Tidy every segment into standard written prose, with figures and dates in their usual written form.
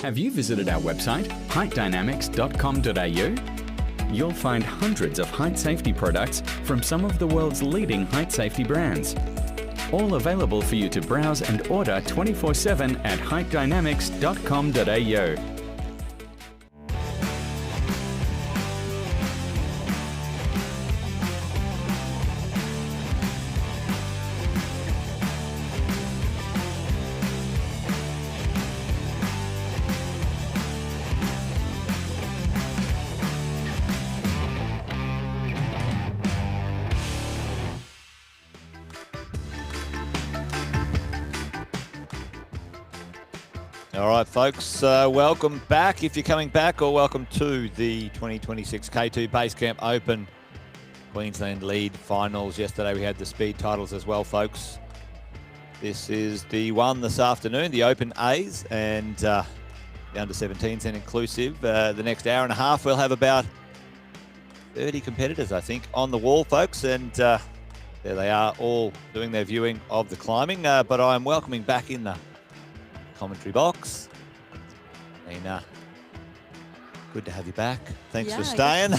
Have you visited our website, heightdynamics.com.au? You'll find hundreds of height safety products from some of the world's leading height safety brands. All available for you to browse and order 24/7 at heightdynamics.com.au. All right, folks, welcome back if you're coming back, or welcome to the 2026 K2 Basecamp Open Queensland Lead Finals. Yesterday we had the speed titles as well, folks. This is the one this afternoon, the Open A's, and the under-17s and inclusive. The next hour and a half we'll have about 30 competitors, I think, on the wall, folks, and there they are, all doing their viewing of the climbing. But I'm welcoming back in the commentary box. Nina, good to have you back. Thanks for staying.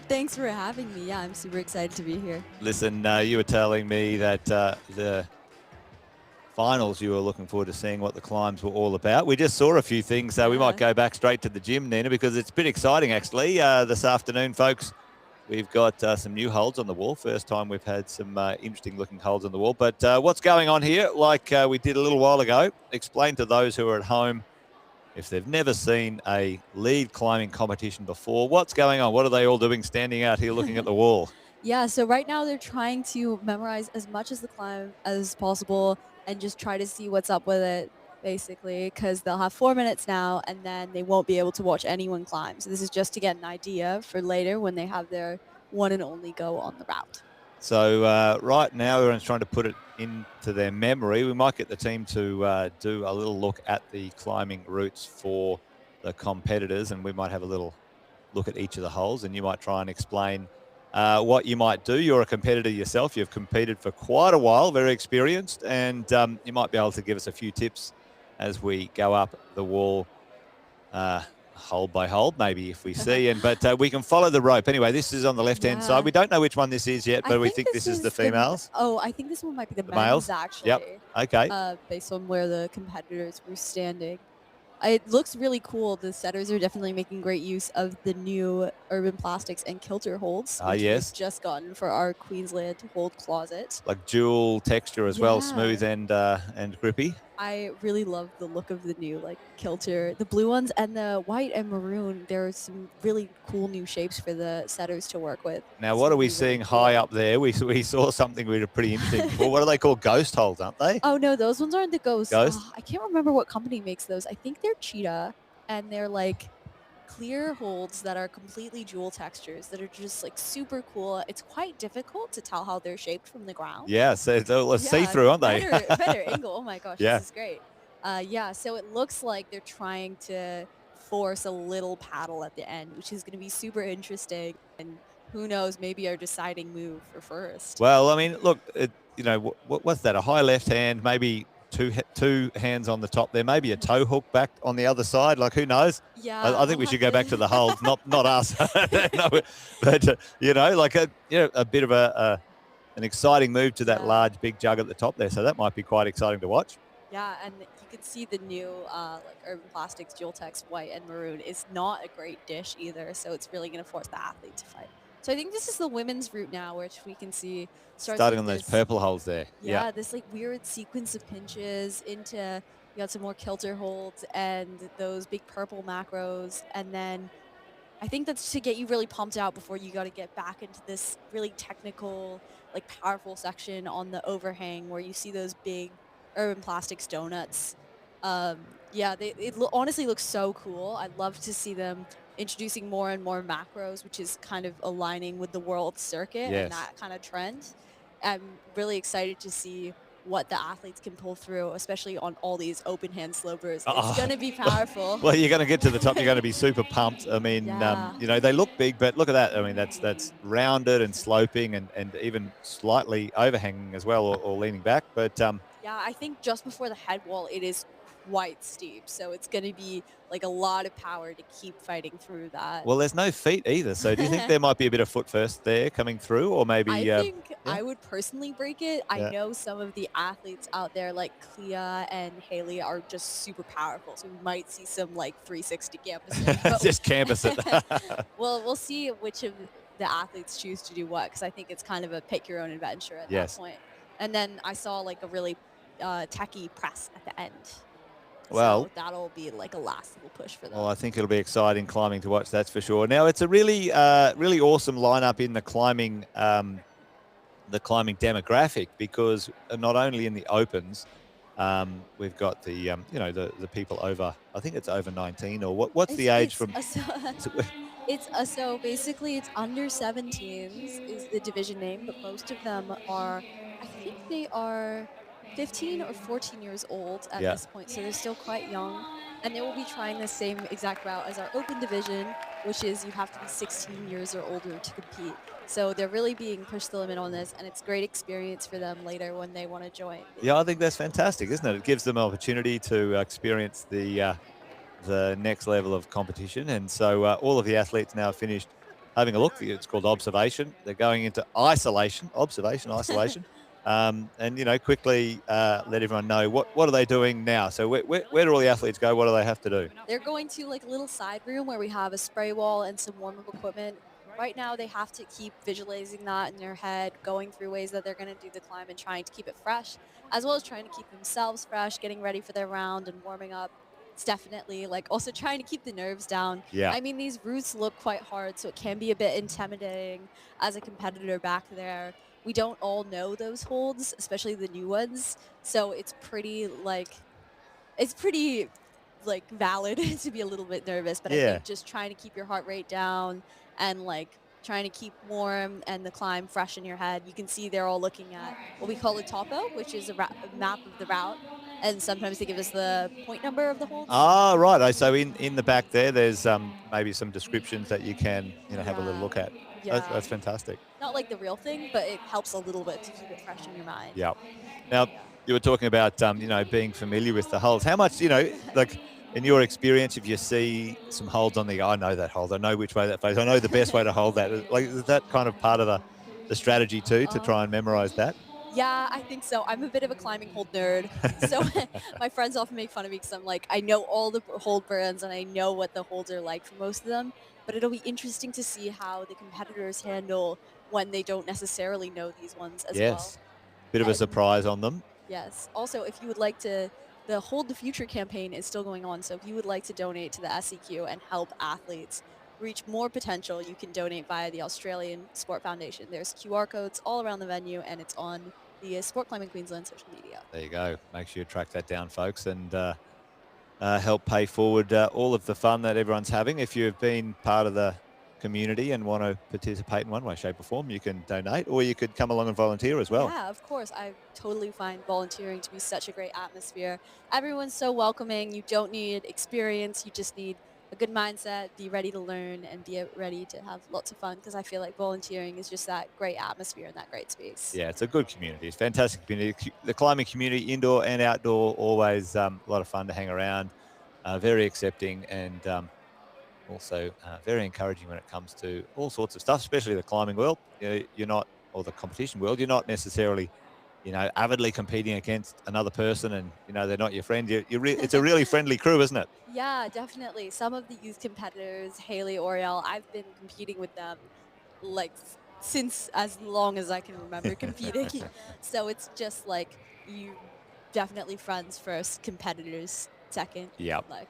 Thanks for having me. Yeah, I'm super excited to be here. Listen, you were telling me that the finals, you were looking forward to seeing what the climbs were all about. We just saw a few things, so we might go back straight to the gym, Nina, because it's been exciting, actually. This afternoon, folks, we've got some new holds on the wall. First time we've had some interesting looking holds on the wall. But what's going on here, like we did a little while ago, explain to those who are at home, if they've never seen a lead climbing competition before, what's going on? What are they all doing standing out here looking at the wall? Yeah, so right now they're trying to memorize as much as the climb as possible and just try to see what's up with it, basically, because they'll have 4 minutes now and then they won't be able to watch anyone climb. So this is just to get an idea for later when they have their one and only go on the route. So right now everyone's trying to put it into their memory. We might get the team to do a little look at the climbing routes for the competitors, and we might have a little look at each of the holes, and you might try and explain what you might do. You're a competitor yourself. You've competed for quite a while, very experienced, and you might be able to give us a few tips as we go up the wall hole by hole, maybe, if we see. But we can follow the rope. Anyway, this is on the left-hand side. We don't know which one this is yet, but we think this is the females. I think this one might be the males, actually. Yep. Okay. Based on where the competitors were standing. It looks really cool. The setters are definitely making great use of the new Urban Plastics and Kilter holds, which yes, we've just gotten for our Queensland hold closet. Like dual texture as well, smooth and grippy. I really love the look of the new Kilter, the blue ones and the white and maroon. There are some really cool new shapes for the setters to work with. Now, what are we seeing high up there? We saw something we were pretty interesting. Well, what are they called? Ghost holes, aren't they? Oh no, those ones aren't the ghost. Ghost? I can't remember what company makes those. I think they're Cheetah, and they're like clear holds that are completely jewel textures that are just super cool. It's quite difficult to tell how they're shaped from the ground. Yeah, so they're see-through, aren't they? Better angle. Oh my gosh, this is great. So it looks like they're trying to force a little paddle at the end, which is going to be super interesting. And who knows, maybe our deciding move for first. Well, I mean, look, what's that? A high left hand, maybe two hands on the top there, maybe a toe hook back on the other side. Like, who knows? Yeah, I think we should go back to the holds, not us. No, but a bit of an exciting move to that large big jug at the top there. So that might be quite exciting to watch. Yeah, and you could see the new Urban Plastics Dual Tex white and maroon is not a great dish either. So it's really going to force the athlete to fight. So I think this is the women's route now, which we can see starting on those purple holes there. Yeah, this weird sequence of pinches into, you got some more Kilter holds and those big purple macros. And then I think that's to get you really pumped out before you got to get back into this really technical, powerful section on the overhang where you see those big Urban Plastics donuts. It honestly looks so cool. I'd love to see them introducing more and more macros, which is kind of aligning with the world circuit and that kind of trend. I'm really excited to see what the athletes can pull through, especially on all these open hand slopers. It's going to be powerful. Well, you're going to get to the top. You're going to be super pumped. I mean, they look big, but look at that. I mean, that's rounded and sloping and even slightly overhanging as well, or leaning back. But yeah, I think just before the head wall, it is quite steep. So it's going to be like a lot of power to keep fighting through that. Well, there's no feet either. So do you think there might be a bit of foot first there coming through, or maybe, I think yeah, I would personally break it. I yeah, know some of the athletes out there like Clea and Haley are just super powerful. So we might see some like 360 campuses. But just campus it. well, we'll see which of the athletes choose to do what because I think it's kind of a pick your own adventure at that Yes. point. And then I saw like a really techie press at the end. Well, So that'll be like a last little push for them. well, I think it'll be exciting climbing to watch. That's for sure. Now it's a really, really awesome lineup in the climbing demographic because not only in the opens, we've got the you know the people over. I think it's over 19 or what's the age from? So basically it's under 17s is the division name, but most of them are, I think they are 15 or 14 years old at Yeah. this point, so they're still quite young, and they will be trying the same exact route as our open division, which is you have to be 16 years or older to compete. So they're really being pushed the limit on this, and it's great experience for them later when they want to join. Yeah, I think that's fantastic, isn't it? It gives them an opportunity to experience the next level of competition. And so all of the athletes now finished having a look. It's called observation. They're going into isolation, isolation. And, you know, quickly let everyone know what are they doing now? So where do all the athletes go? What do they have to do? They're going to like a little side room where we have a spray wall and some warm-up equipment. Right now, they have to keep visualizing that in their head, going through ways that they're going to do the climb and trying to keep it fresh, as well as trying to keep themselves fresh, getting ready for their round and warming up. It's definitely like also trying to keep the nerves down. Yeah. I mean, these routes look quite hard, so it can be a bit intimidating as a competitor back there. We don't all know those holds, especially the new ones. So it's pretty valid to be a little bit nervous, but I Yeah. think just trying to keep your heart rate down and like trying to keep warm and the climb fresh in your head. You can see they're all looking at what we call a topo, which is a map of the route, and sometimes they give us the point number of the holds. Ah, right. So in the back there's maybe some descriptions that you can have a little look at. Yeah. That's fantastic. Not like the real thing, but it helps a little bit to keep it fresh in your mind. Yeah. Now, you were talking about, being familiar with the holds. How much, like in your experience, if you see some holds on I know that hold, I know which way that face, I know the best way to hold that. Like, is that kind of part of the strategy too, to try and memorize that? Yeah, I think so. I'm a bit of a climbing hold nerd. So my friends often make fun of me because I'm like, I know all the hold brands and I know what the holds are like for most of them. But it'll be interesting to see how the competitors handle when they don't necessarily know these ones as well. Yes. Bit of a surprise on them. Yes. Also, if you would like to, the Hold the Future campaign is still going on. So if you would like to donate to the SEQ and help athletes reach more potential, you can donate via the Australian Sport Foundation. There's QR codes all around the venue, and it's on the Sport Climbing Queensland social media. There you go. Make sure you track that down, folks, and help pay forward all of the fun that everyone's having. If you've been part of the community and want to participate in one way, shape or form, you can donate, or you could come along and volunteer as well. Yeah, of course. I totally find volunteering to be such a great atmosphere. Everyone's so welcoming. You don't need experience. You just need a good mindset, be ready to learn, and be ready to have lots of fun, because I feel like volunteering is just that great atmosphere and that great space. Yeah, it's a good community. It's a fantastic community. The climbing community, indoor and outdoor, always a lot of fun to hang around, very accepting, and also very encouraging when it comes to all sorts of stuff, especially the climbing world. You're not, or the competition world, you're not necessarily, avidly competing against another person and, they're not your friend. It's a really friendly crew, isn't it? Yeah, definitely. Some of the youth competitors, Haley, Oriel, I've been competing with them like since as long as I can remember competing. So it's just like you definitely friends first, competitors second. Yeah. Like,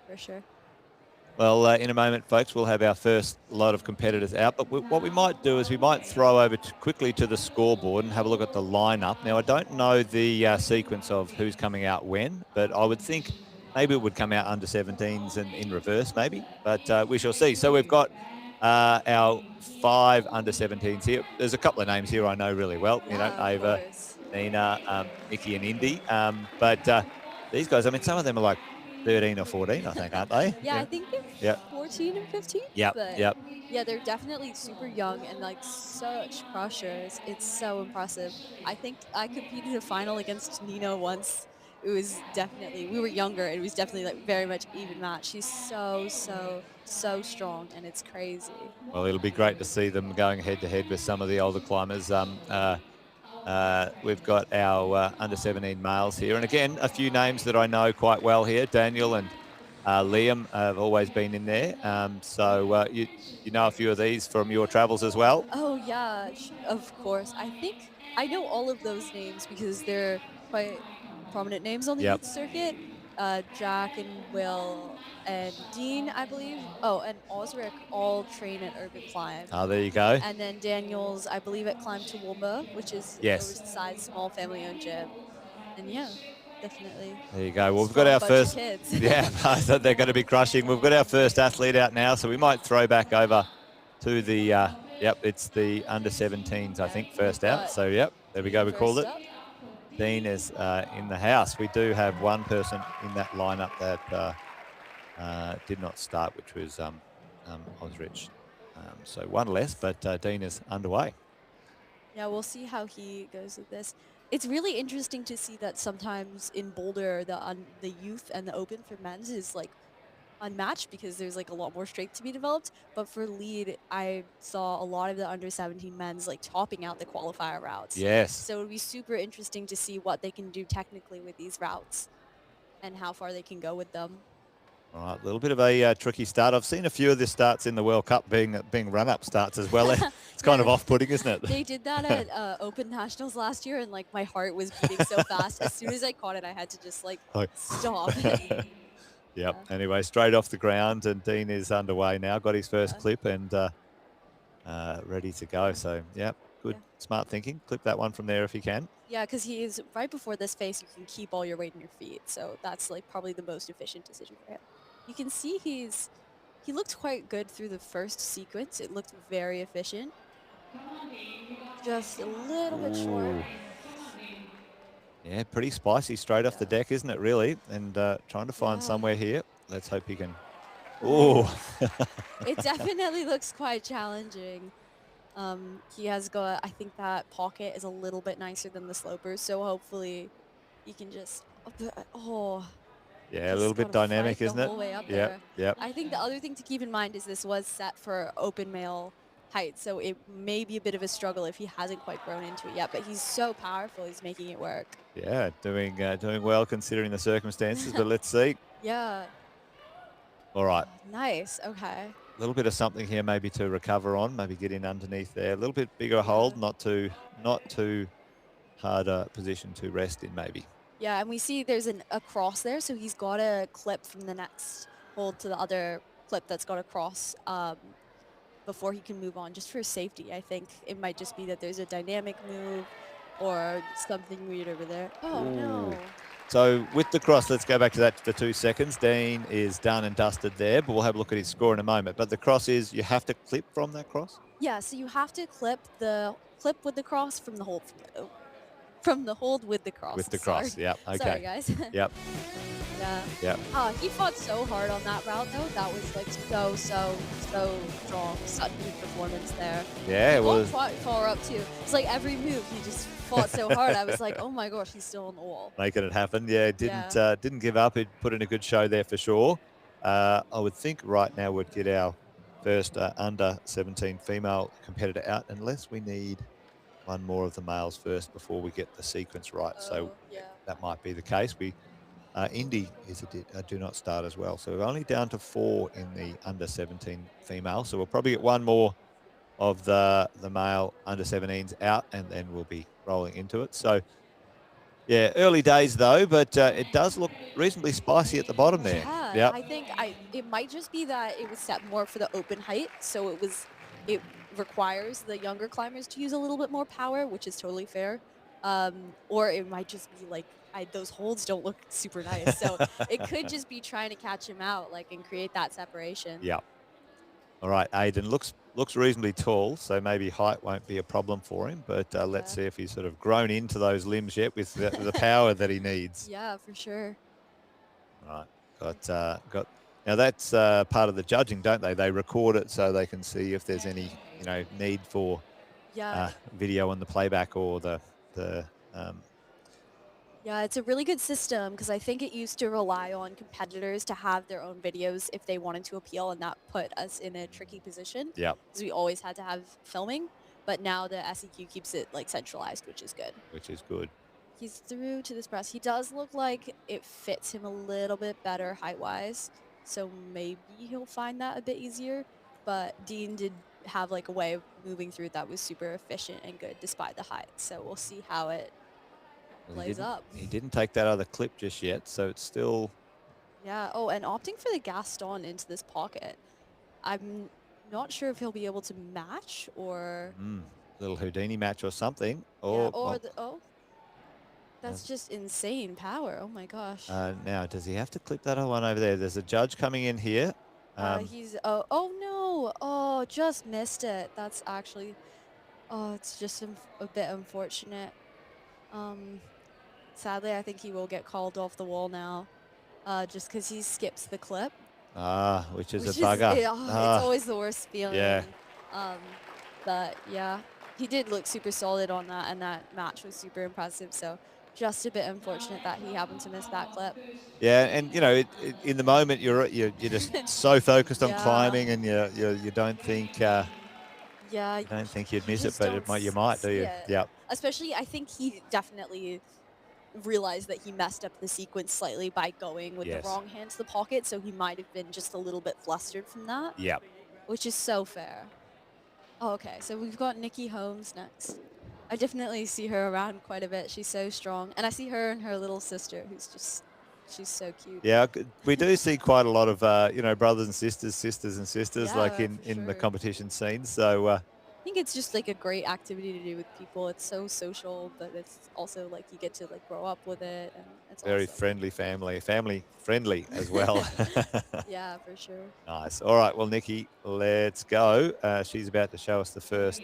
for sure. Well, in a moment, folks, we'll have our first lot of competitors out. But what we might do is we might throw over quickly to the scoreboard and have a look at the lineup. Now, I don't know the sequence of who's coming out when, but I would think maybe it would come out under 17s and in reverse, maybe. But we shall see. So we've got our 5 under 17s here. There's a couple of names here I know really well. Ava, Nina, Nikki, and Indy. But these guys, I mean, some of them are like 13 or 14, I think, aren't they? Yeah, I think they're 14 and 15. Yep. Yeah, they're definitely super young and like such crushers. It's so impressive. I think I competed in a final against Nina once. it was definitely, we were younger. It was definitely like very much even match. She's so strong, and it's crazy. Well, it'll be great to see them going head to head with some of the older climbers. We've got our under 17 males here. And again, a few names that I know quite well here. Daniel and Liam have always been in there. You know a few of these from your travels as well? Oh yeah, of course. I think I know all of those names because they're quite prominent names on the Yep. youth circuit. Jack and Will and Dean, I believe. Oh, and Osric all train at Urban Climb. Oh, there you go. And then Daniel's, I believe, at Climb Toowoomba, which is an Yes. oversized, small family-owned gym. And yeah, definitely. There you go. Well, we've got Strong our bunch of first. kids. Yeah, I thought they're going to be crushing. We've got our first athlete out now, so we might throw back over to the. Yep, it's the under 17s, I think, first out. So, yep, there we go. We called it. Dean is in the house. We do have one person in that lineup that did not start, which was Osrich. So one less, but Dean is underway. Yeah, we'll see how he goes with this. It's really interesting to see that sometimes in Boulder, the youth and the open for men's is like unmatched because there's like a lot more strength to be developed. But for lead, I saw a lot of the under 17 men's like topping out the qualifier routes. Yes. So it'll be super interesting to see what they can do technically with these routes and how far they can go with them. All right, a little bit of a tricky start. I've seen a few of the starts in the World Cup being run-up starts as well. It's kind of off-putting, isn't it? They did that at Open Nationals last year, and like my heart was beating so fast. As soon as I caught it, I had to just like stop. Yep. Yeah. Anyway, straight off the ground, and Dean is underway now. Got his first clip and ready to go. So, yep, good, smart thinking. Clip that one from there if you can. Yeah, because he is right before this face. You can keep all your weight in your feet, so that's like probably the most efficient decision for him. You can see he looked quite good through the first sequence. It looked very efficient. Just a little bit short. Yeah, pretty spicy straight off the deck, isn't it, really? And trying to find somewhere here. Let's hope he can. Oh. It definitely looks quite challenging. He has got, I think that pocket is a little bit nicer than the slopers, so hopefully he can just, yeah, a little bit dynamic, isn't it? Yep. I think the other thing to keep in mind is this was set for open male height, so it may be a bit of a struggle if he hasn't quite grown into it yet, but he's so powerful, he's making it work. Yeah, doing well considering the circumstances, but let's see. Yeah. All right. Nice, okay. A little bit of something here maybe to recover on, maybe get in underneath there. A little bit bigger hold, not too hard a position to rest in maybe. Yeah, and we see there's a cross there, so he's got a clip from the next hold to the other clip that's got a cross before he can move on, just for safety. I think it might just be that there's a dynamic move or something weird over there. Oh, no. So with the cross, let's go back to that for 2 seconds. Dean is done and dusted there, but we'll have a look at his score in a moment. But the cross is, you have to clip from that cross? Yeah, so you have to clip with the cross from the hold. From the hold with the cross. With the cross, sorry. yep. Okay. Sorry, guys. Yep. Yeah. Yep. He fought so hard on that route, though. That was like so strong. Such a good performance there. Yeah, it was. Fought far up too. It's like every move he just fought so hard. I was like, oh my gosh, he's still on the wall. Making it happen. Yeah, didn't give up. It put in a good show there for sure. I would think right now we'd get our first under 17 female competitor out, unless we need one more of the males first before we get the sequence right. So that might be the case. Indy is a do not start as well. So we're only down to 4 in the under 17 female. So we'll probably get one more of the male under 17s out, and then we'll be rolling into it. So yeah, early days though, but it does look reasonably spicy at the bottom there. Yeah, I think it might just be that it was set more for the open height, so it requires the younger climbers to use a little bit more power, which is totally fair. Or it might just be like those holds don't look super nice, so it could just be trying to catch him out, like, and create that separation. Yeah. All right, Aiden looks reasonably tall, so maybe height won't be a problem for him. But let's see if he's sort of grown into those limbs yet with the power that he needs. Yeah, for sure. All right, got. Now that's part of the judging, don't they? They record it so they can see if there's any need for video on the playback or the Yeah, it's a really good system because I think it used to rely on competitors to have their own videos if they wanted to appeal, and that put us in a tricky position Yep, because we always had to have filming. But now the SEQ keeps it like centralized, which is good. which is good. He's through to this press. He does look like it fits him a little bit better height-wise, so maybe he'll find that a bit easier. But Dean did have like a way of moving through that was super efficient and good despite the height. So we'll see how it Well, plays up. he didn't take that other clip just yet, so it's still Yeah. Oh, and opting for the Gaston into this pocket. I'm not sure if he'll be able to match or little Houdini match or something. yeah, Or or well, the that's just insane power. Oh my gosh. now does he have to clip that other one over there? There's a judge coming in here. He's oh no. Oh, just missed it. That's actually it's just a bit unfortunate. Um Sadly, I think he will get called off the wall now. Just cuz he skips the clip. Which is Which a is bugger. it's always the worst feeling. Yeah. Um, but yeah, he did look super solid on that, and that match was super impressive. So just a bit unfortunate that he happened to miss that clip. Yeah, and you know, in the moment you're just so focused on Yeah, climbing, and you don't think yeah, you'd you miss it, just but don't you might, do see you? it. Yep. Especially, I think he definitely realized that he messed up the sequence slightly by going with the Yes. wrong hand to the pocket. So he might have been just a little bit flustered from that, Yep. which is so fair. Oh, okay, so we've got Nikki Holmes next. I definitely see her around quite a bit. She's so strong. And I see her and her little sister who's just, she's so cute. Yeah, we do see quite a lot of brothers and sisters, sisters and sisters, like Yeah, in for the sure. competition scene. So I think it's just like a great activity to do with people. It's so social, but it's also like you get to like grow up with it and it's very awesome. friendly family friendly as well. Yeah, for sure. Nice. All right, well, Nikki, let's go. She's about to show us the first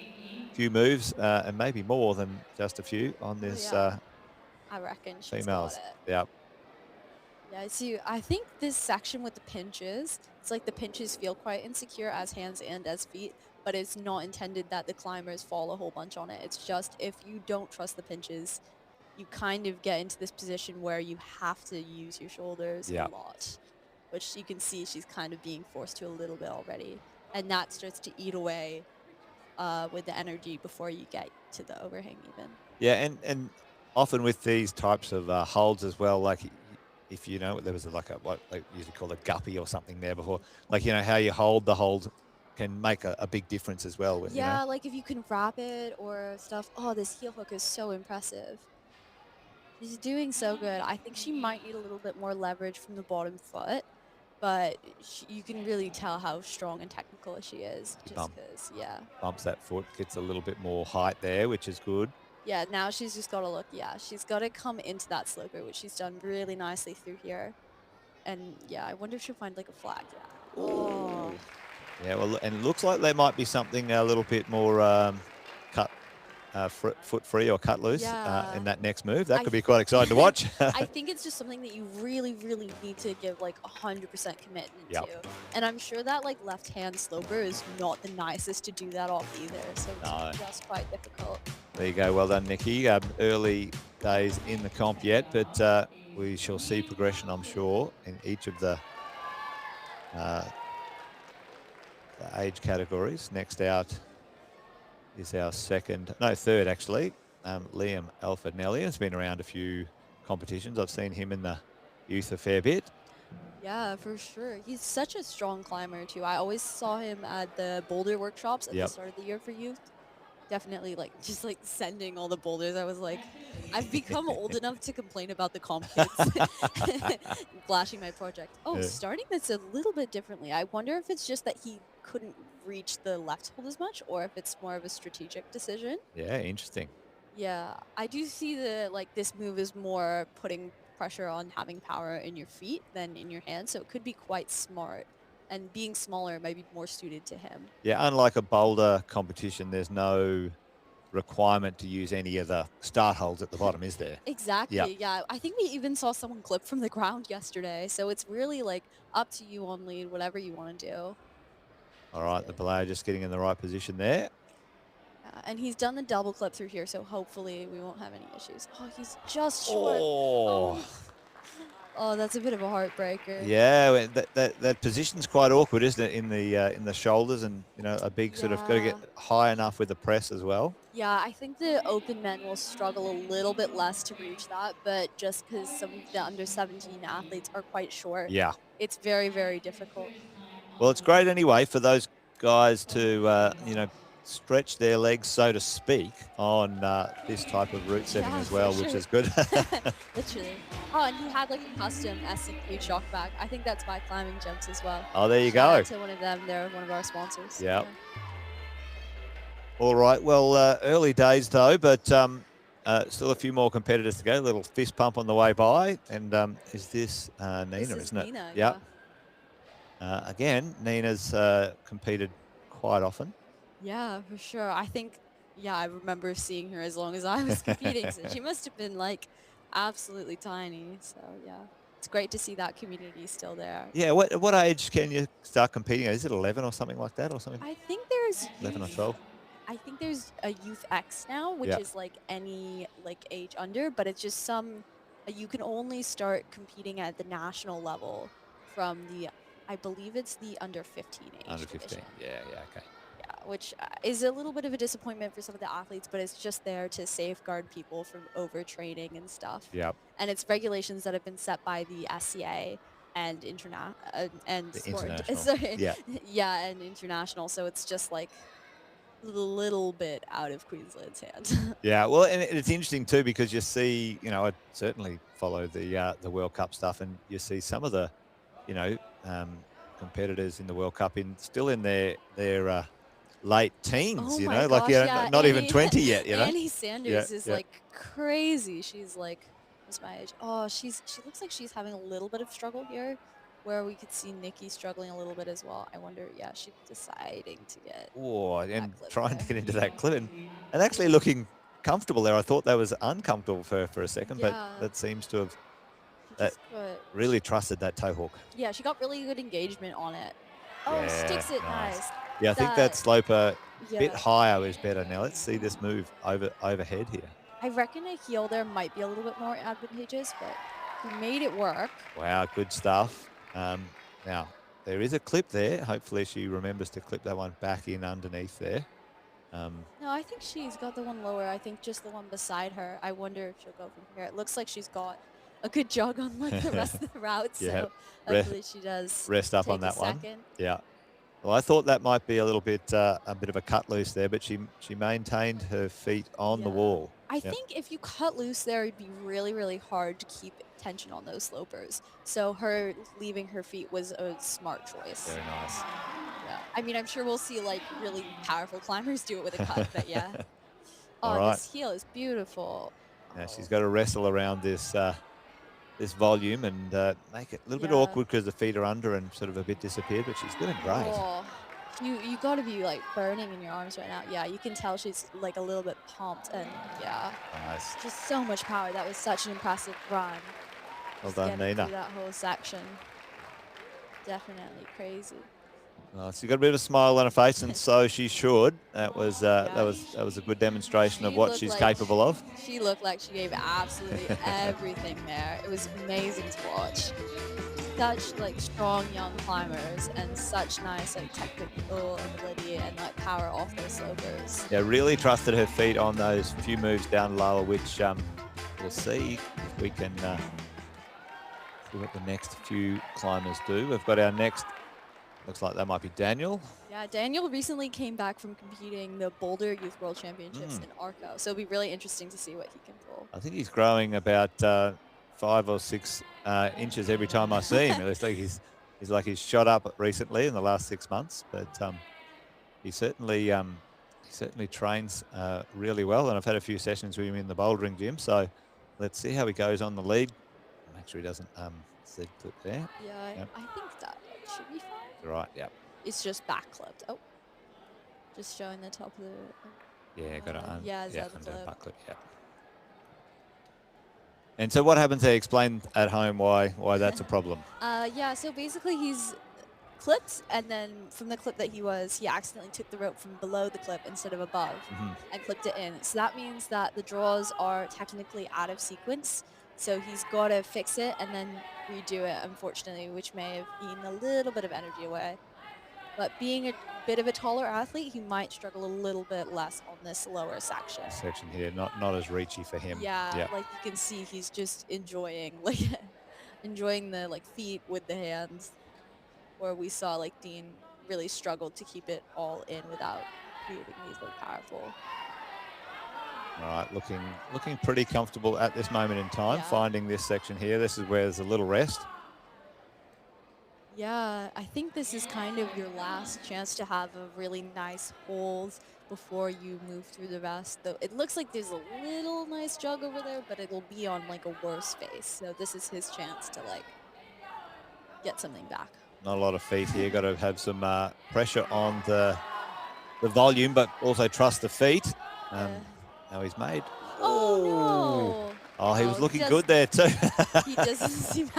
few moves, and maybe more than just a few on Oh this yeah, I reckon she's got females. it. Yep. Yeah, see, I think this section with the pinches, it's like the pinches feel quite insecure as hands and as feet, but it's not intended that the climbers fall a whole bunch on it. It's just if you don't trust the pinches, you kind of get into this position where you have to use your shoulders a Yep. lot, which you can see she's kind of being forced to a little bit already. And that starts to eat away with the energy before you get to the overhang even. Yeah, and often with these types of holds as well, like if you know there was like what they usually call a guppy or something there before, like how you hold the hold can make a big difference as well. Yeah, like if you can wrap it or stuff. Oh, this heel hook is so impressive. She's doing so good. I think she might need a little bit more leverage from the bottom foot, but you can really tell how strong and technical she is just because, yeah. Bumps that foot, gets a little bit more height there, which is good. Yeah, now she's just got to look. Yeah, she's got to come into that sloper, which she's done really nicely through here. And yeah, I wonder if she'll find like a flag. Yeah. Oh. Yeah, well, and it looks like there might be something a little bit more cut foot free or cut loose in that next move. That could be quite exciting to watch. I think it's just something that you really, really need to give like 100% commitment to. And I'm sure that like left hand sloper is not the nicest to do that off either. So it's just quite difficult. There you go. Well done, Nikki. Early days in the comp yet, but we shall see progression, I'm sure, in each of the age categories. Next out is our third actually, Liam Alford-Nelly. Has been around a few competitions. I've seen him in the youth a fair bit. Yeah, for sure. He's such a strong climber too. I always saw him at the boulder workshops at the start of the year for youth. Definitely like just like sending all the boulders. I was like, I've become old enough to complain about the comp kids flashing my project. Oh, starting this a little bit differently. I wonder if it's just that he couldn't reach the left hold as much or if it's more of a strategic decision. Yeah, interesting. Yeah, I do see this move is more putting pressure on having power in your feet than in your hands, so it could be quite smart. And being smaller might be more suited to him. Yeah, unlike a boulder competition, there's no requirement to use any of the start holds at the bottom, is there? Exactly. Yeah. I think we even saw someone clip from the ground yesterday. So it's really like up to you on lead, whatever you want to do. All right, the player just getting in the right position there. And he's done the double clip through here, so hopefully we won't have any issues. Oh, he's just short. Oh. Oh, that's a bit of a heartbreaker. Yeah, that position's quite awkward, isn't it, in the shoulders, and a big sort of got to get high enough with the press as well. Yeah, I think the open men will struggle a little bit less to reach that, but just because some of the under 17 athletes are quite short, Yeah. it's very, very difficult. Well, it's great anyway for those guys to stretch their legs, so to speak, on this type of route setting as well, which is good. Literally. Oh, and he had like a custom SC3 shock bag. I think that's by Climbing Jumps as well. Oh, there you Shout go. out to one of them. They're one of our sponsors. Yep. All right. Well, early days though, but still a few more competitors to go. A little fist pump on the way by. And is this Nina, This is isn't it? Nina, Yep. Again, Nina's competed quite often. Yeah, for sure. I think, yeah, I remember seeing her as long as I was competing. So she must have been like absolutely tiny. So yeah, it's great to see that community still there. Yeah. What age can you start competing? Is it 11 or something like that, or something? I think there's 11 or 12. I think there's a Youth X now, which is like any like age under, but it's just you can only start competing at the national level from I believe it's the under 15 age. Under 15. division. Yeah. Okay. Yeah, which is a little bit of a disappointment for some of the athletes, but it's just there to safeguard people from overtraining and stuff. Yep. And it's regulations that have been set by the SCA and international. Sorry. Yeah. Yeah, and international. So it's just like a little bit out of Queensland's hands. Yeah, well, and it's interesting too because you see, I certainly follow the World Cup stuff, and you see some of the, competitors in the World Cup still in their late teens. Oh like gosh, not even 20 yet. Annie Sanders is like crazy. She's like, what's my age? Oh, she looks like she's having a little bit of struggle here, where we could see Nikki struggling a little bit as well. I wonder, she's deciding to get. Oh, and trying to get into that clip and actually looking comfortable there. I thought that was uncomfortable for a second, but that seems to have really trusted that toe hook. Yeah, she got really good engagement on it. Oh, sticks it nice. Yeah, I think that slope a bit higher is better. Now let's see this move overhead here. I reckon a heel there might be a little bit more advantageous, but we made it work. Wow, good stuff. Now, there is a clip there. Hopefully she remembers to clip that one back in underneath there. No, I think she's got the one lower. I think just the one beside her. I wonder if she'll go from here. It looks like she's got a good jog on like the rest of the route. So hopefully she does rest up on that one. Yeah. Well, I thought that might be a bit of a cut loose there, but she maintained her feet on the wall. I think if you cut loose there, it'd be really, really hard to keep tension on those slopers. So her leaving her feet was a smart choice. Very nice. Yeah. I mean, I'm sure we'll see like really powerful climbers do it with a cut, but yeah. This heel is beautiful. Now she's got to wrestle around this this volume and make it a little bit awkward because the feet are under and sort of a bit disappeared, but she's doing great. Oh, you got to be like burning in your arms right now. Yeah, you can tell she's like a little bit pumped, and nice. Just so much power. That was such an impressive run. Well done, Nina. That whole section, definitely crazy. She's got a bit of a smile on her face, and so she should. That was a good demonstration of what she's capable of. She looked like she gave absolutely everything there. It was amazing to watch. Such like strong young climbers and such nice like technical ability and like power off those slopers. Yeah, really trusted her feet on those few moves down lower, which we'll see if we can see what the next few climbers do. We've got our next. Looks like that might be Daniel. Yeah, Daniel recently came back from competing the Boulder Youth World Championships in Arco, so it'll be really interesting to see what he can pull. I think he's growing about 5 or 6 inches every time I see him. It looks like he's shot up recently in the last 6 months, but he certainly trains really well, and I've had a few sessions with him in the bouldering gym. So let's see how he goes on the lead. Make sure he doesn't Z clip there. Yeah, I think that should be fine. Right, yeah. It's just back clipped. Oh, just showing the top of the. Yeah, got it. Under back clip. Yeah. And so, what happens there? Explain at home why that's a problem. Yeah. So basically, he's clipped, and then from the clip that he accidentally took the rope from below the clip instead of above and clipped it in. So that means that the draws are technically out of sequence. So he's got to fix it and then redo it, unfortunately, which may have eaten a little bit of energy away. But being a bit of a taller athlete, he might struggle a little bit less on this lower section. Section here, not as reachy for him. Yeah, like you can see he's just enjoying enjoying the feet with the hands, where we saw Dean really struggled to keep it all in without creating these powerful. All right, looking pretty comfortable at this moment in time, finding this section here. This is where there's a little rest. Yeah, I think this is kind of your last chance to have a really nice hold before you move through the rest. Though it looks like there's a little nice jug over there, but it'll be on a worse face. So this is his chance to get something back. Not a lot of feet here. Got to have some pressure on the volume, but also trust the feet. Now he's made. Oh, no. Oh, he was looking good there too. He doesn't seem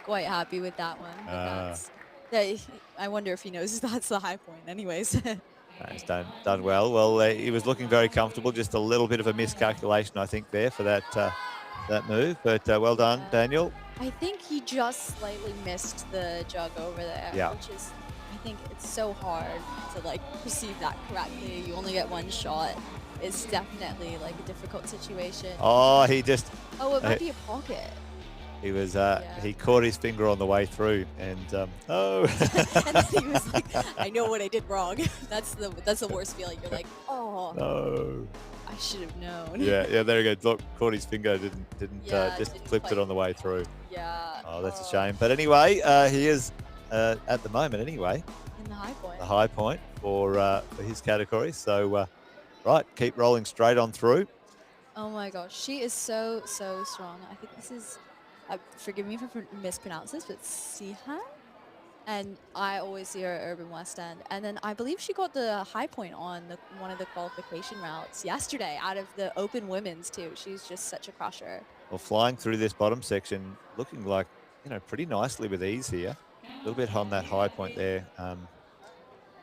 quite happy with that one. But I wonder if he knows that's the high point anyways. He's done well. Well, he was looking very comfortable. Just a little bit of a miscalculation, I think, there for that move. But well done, Daniel. I think he just slightly missed the jug over there. Yeah. Which is, I think it's so hard to perceive that correctly. You only get one shot. It's definitely a difficult situation. Oh, he just. Oh, it might be a pocket. He was. He caught his finger on the way through, and oh. And then he was like, "I know what I did wrong." That's the worst feeling. You're like, "Oh, no, I should have known." Yeah. There you go. Look, caught his finger. Didn't just clipped it on the way through. Yeah. Oh, that's a shame. But anyway, he is at the moment anyway. In the high point. The high point for his category. So. Right, keep rolling straight on through. Oh my gosh, she is so strong. I think this is, forgive me if I mispronounce this, but Sihan? And I always see her at Urban West End. And then I believe she got the high point on one of the qualification routes yesterday out of the open women's too. She's just such a crusher. Well, flying through this bottom section, looking like, pretty nicely with ease here. A little bit on that high point there.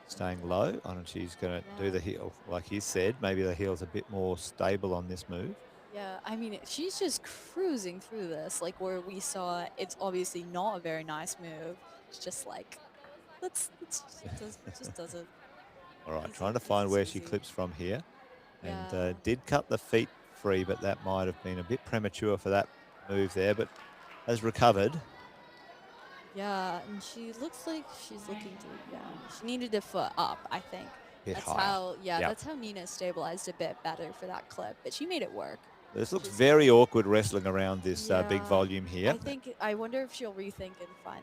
Staying low, and she's going to do the heel. Like he said, maybe the heel's a bit more stable on this move. Yeah, I mean, she's just cruising through this, where we saw it's obviously not a very nice move. It's just just does it. All right, trying to find where she clips from here. And did cut the feet free, but that might have been a bit premature for that move there, but has recovered. Yeah, and she looks like she's looking to, she needed a foot up, I think. Bit that's higher. how, that's how Nina stabilized a bit better for that clip, but she made it work. This looks very awkward wrestling around this big volume here. I wonder if she'll rethink and find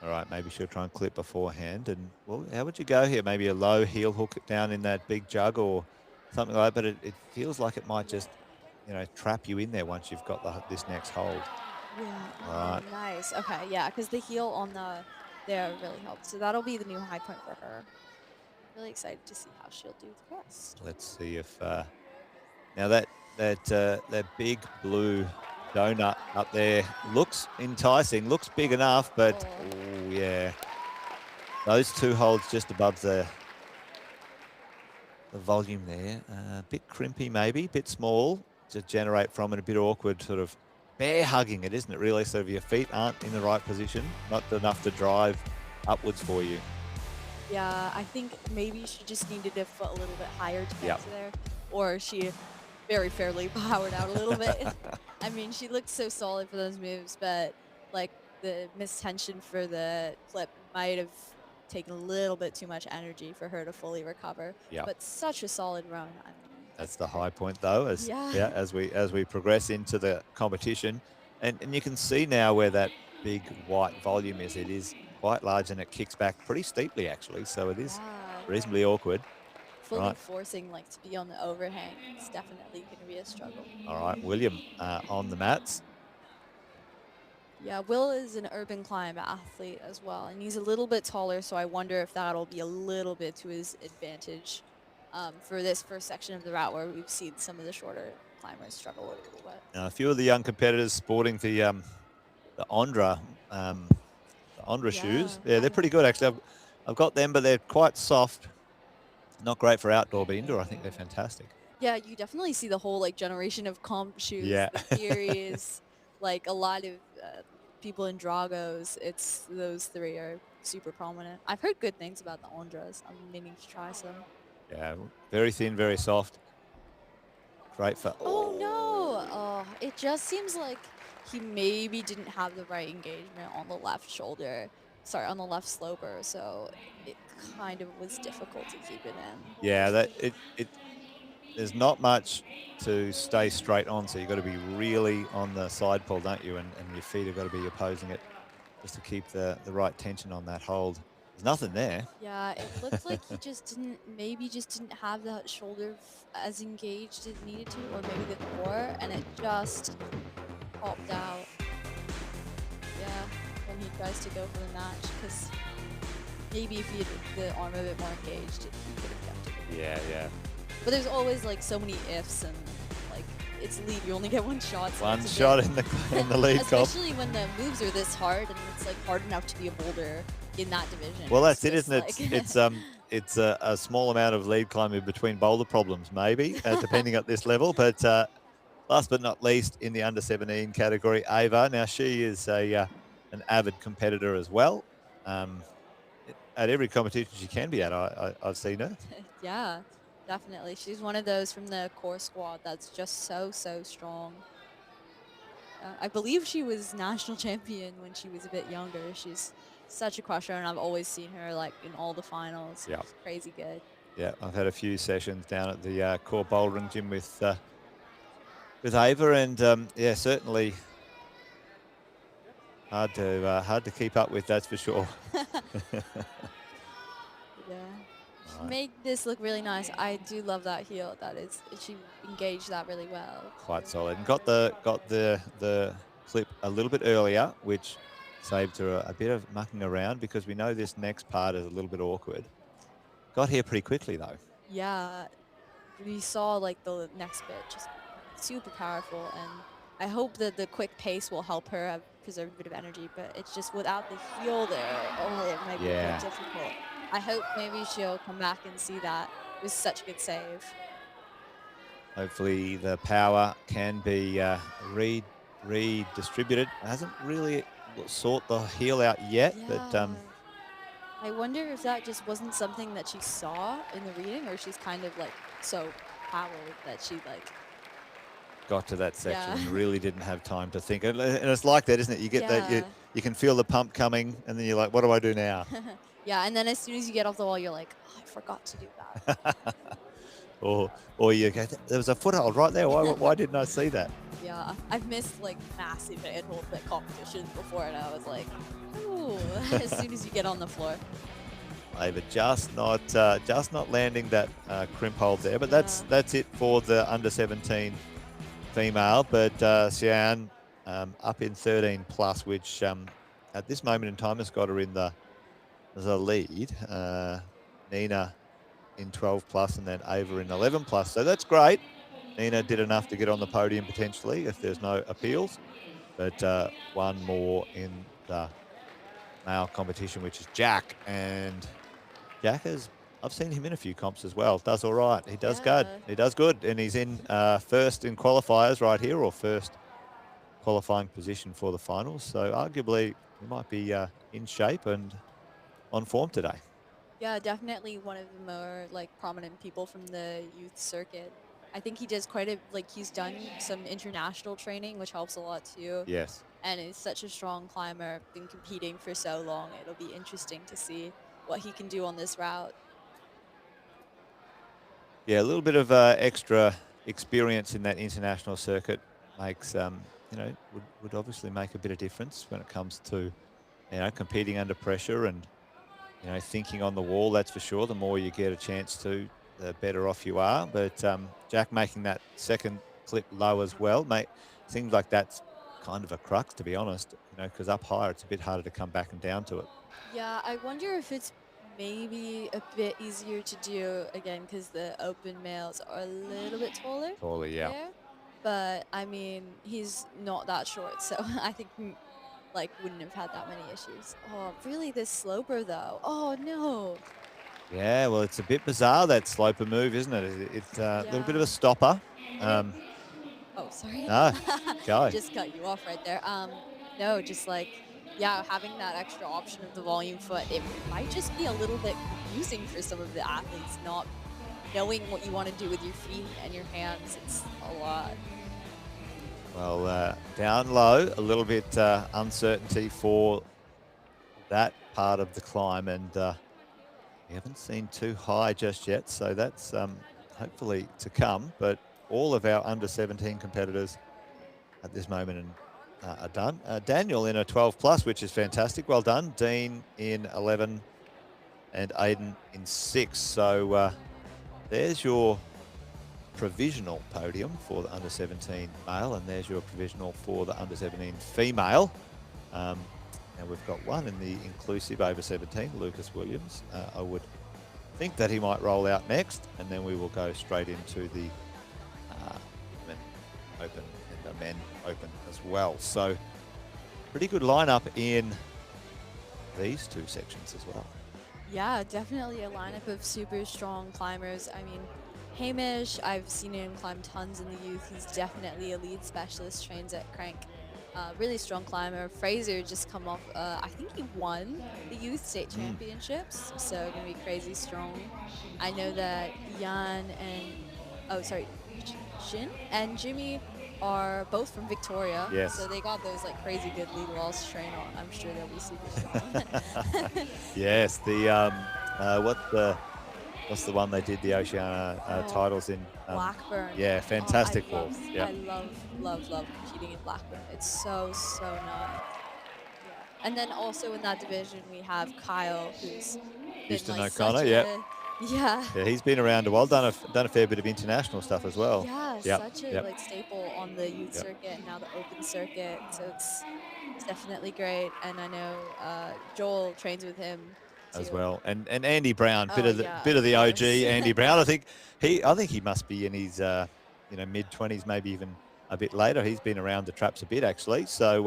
All right, maybe she'll try and clip beforehand. And, well, how would you go here? Maybe a low heel hook down in that big jug or something like that, but it feels like it might just, trap you in there once you've got this next hold. Yeah. All right. Nice. Okay, yeah, because the heel on there really helped. So that'll be the new high point for her. Really excited to see how she'll do the rest. Let's see if now that big blue donut up there looks enticing, looks big enough, but yeah, those two holds just above the volume there, a bit crimpy maybe, a bit small to generate from, and a bit awkward, sort of bear hugging it, isn't it really? So if your feet aren't in the right position, not enough to drive upwards for you. Yeah, I think maybe she just needed a foot a little bit higher to get to there, or she very fairly powered out a little bit. I mean, she looked so solid for those moves, but the mistension for the clip might have taken a little bit too much energy for her to fully recover. But such a solid run. I mean, that's the high point though, as we progress into the competition, and you can see now where that big white volume is. It is quite large, and it kicks back pretty steeply actually, so it is reasonably awkward. Fully forcing to be on the overhang is definitely going to be a struggle. All right, William on the mats. Yeah, Will is an urban climb athlete as well, and he's a little bit taller, so I wonder if that'll be a little bit to his advantage for this first section of the route, where we've seen some of the shorter climbers struggle a little bit. A few of the young competitors sporting the Ondra, the Ondra shoes. Yeah, Yeah, they're pretty good actually. I've got them, but they're quite soft. Not great for outdoor, but indoor I think they're fantastic. yeah, you definitely see the whole like generation of comp shoes, Yeah. the Furies, like a lot of people in Dragos. It's those three are super prominent. I've heard good things about the Ondras. I'm meaning to try some. Yeah, very thin, very soft. Great for. Oh no! Oh, it just seems like he maybe didn't have the right engagement on the left shoulder. Sorry, on the left sloper, so it kind of was difficult to keep it in. Yeah, there's not much to stay straight on, so you've got to be really on the side pull, don't you? And your feet have got to be opposing it just to keep the right tension on that hold. There's nothing there. Yeah, it looked like he just maybe just didn't have that shoulder as engaged as it needed to, or maybe the core, and it just popped out. Yeah, when he tries to go for the match, because maybe if he had the arm a bit more engaged, he could have kept it. Yeah. But there's always like so many ifs, and like it's lead. You only get one shot. So One shot in the lead comp. Especially when the moves are this hard, and it's like hard enough to be a boulder in that division. Well, that's It's it, just, isn't it? like- It's a small amount of lead climbing between boulder problems, maybe, depending at this level. But last but not least, in the under 17 category, Ava. Now she is an avid competitor as well. At every competition she can be at, I've seen her. Yeah, definitely. She's one of those from the core squad that's just so strong. I believe she was national champion when she was a bit younger. She's such a crusher, and I've always seen her like in all the finals. Yeah. She's crazy good. Yeah, I've had a few sessions down at the core bouldering gym with Ava, and yeah, certainly hard to keep up with, that's for sure. Yeah. She Right. made this look really nice. I do love that heel. That is, she engaged that really well. Quite solid, and got the clip a little bit earlier, which saved her a bit of mucking around, because we know this next part is a little bit awkward. Got here pretty quickly though. Yeah, we saw like the next bit just super powerful, and I hope that the quick pace will help her have preserved a bit of energy, but it's just without the heel there, oh, it might be a Yeah. bit difficult. I hope maybe she'll come back and see that. It was such a good save. Hopefully the power can be redistributed. It hasn't really sought the heel out yet, but I wonder if that just wasn't something that she saw in the reading, or she's kind of like so powered that she like got to that section Yeah. and really didn't have time to think. And it's like that, isn't it? You get that, Yeah. you can feel the pump coming, and then you're like, what do I do now? Yeah, and then as soon as you get off the wall, you're like, oh, I forgot to do that. or you go, there was a foothold right there. Why didn't I see that? Yeah, I've missed like massive handholds at competitions before, and I was like, ooh, as soon as you get on the floor. Ava just not landing that crimp hold there, but that's it for the under 17 female. But Xian up in 13 plus, which at this moment in time has got her in the lead. Nina in 12 plus, and then Ava in 11 plus. So that's great. Nina did enough to get on the podium potentially if there's no appeals, but one more in the male competition, which is Jack. And Jack I've seen him in a few comps as well. Does all right. He does good. He does good, and he's in first in qualifiers right here, or first qualifying position for the finals. So arguably he might be in shape and on form today. Yeah, definitely one of the more like prominent people from the youth circuit. I think he does quite a he's done some international training, which helps a lot too. Yes. And is such a strong climber, been competing for so long. It'll be interesting to see what he can do on this route. Yeah, a little bit of extra experience in that international circuit makes, would obviously make a bit of difference when it comes to, competing under pressure and, thinking on the wall, that's for sure. The more you get a chance to, the better off you are. But Jack making that second clip low as well, seems like that's kind of a crux, to be honest, because up higher, it's a bit harder to come back and down to it. Yeah, I wonder if it's maybe a bit easier to do, again, because the open males are a little bit taller. Taller, yeah. There. But, I mean, he's not that short, so I think, like wouldn't have had that many issues. Oh, really? This sloper though? Oh no. Yeah, well, it's a bit bizarre, that sloper move, isn't it? It's a little bit of a stopper. Oh, sorry. No, go. Just cut you off right there. No, just like, yeah, having that extra option of the volume foot, it might just be a little bit confusing for some of the athletes, not knowing what you want to do with your feet and your hands. It's a lot. Well, down low, a little bit uncertainty for that part of the climb, and we haven't seen too high just yet, so that's hopefully to come. But all of our under 17 competitors at this moment are done. Daniel in a 12 plus, which is fantastic. Well done. Dean in 11 and Aiden in 6. So there's your provisional podium for the under 17 male, and there's your provisional for the under 17 female. And we've got one in the inclusive over 17, Lucas Williams. I would think that he might roll out next, and then we will go straight into the men open and the men open as well. So pretty good lineup in these two sections as well. Yeah, definitely a lineup of super strong climbers. I mean, Hamish, I've seen him climb tons in the youth. He's definitely a lead specialist, trains at Crank. Really strong climber. Fraser just come off, I think he won the youth state championships, so gonna be crazy strong. I know that Jan and, Shin and Jimmy are both from Victoria. Yes. So they got those like crazy good lead walls to train on. I'm sure they'll be super strong. Yes, the what's the one they did the Oceania titles in? Blackburn. Yeah, fantastic I walls. Yeah. love competing in Blackburn. It's so nice. Yeah. And then also in that division we have Kyle, who's Houston been, like, O'Connor. such Yeah. Yeah, He's been around a while. Done a fair bit of international stuff as well. yeah, Yep, such a yep. like staple on the youth circuit and now the open circuit. So it's definitely great. And I know Joel trains with him As too. well, and Andy Brown, Oh, bit of yeah, the of OG course. Andy Brown. I think he must be in his mid 20s, maybe even a bit later. He's been around the traps a bit actually. So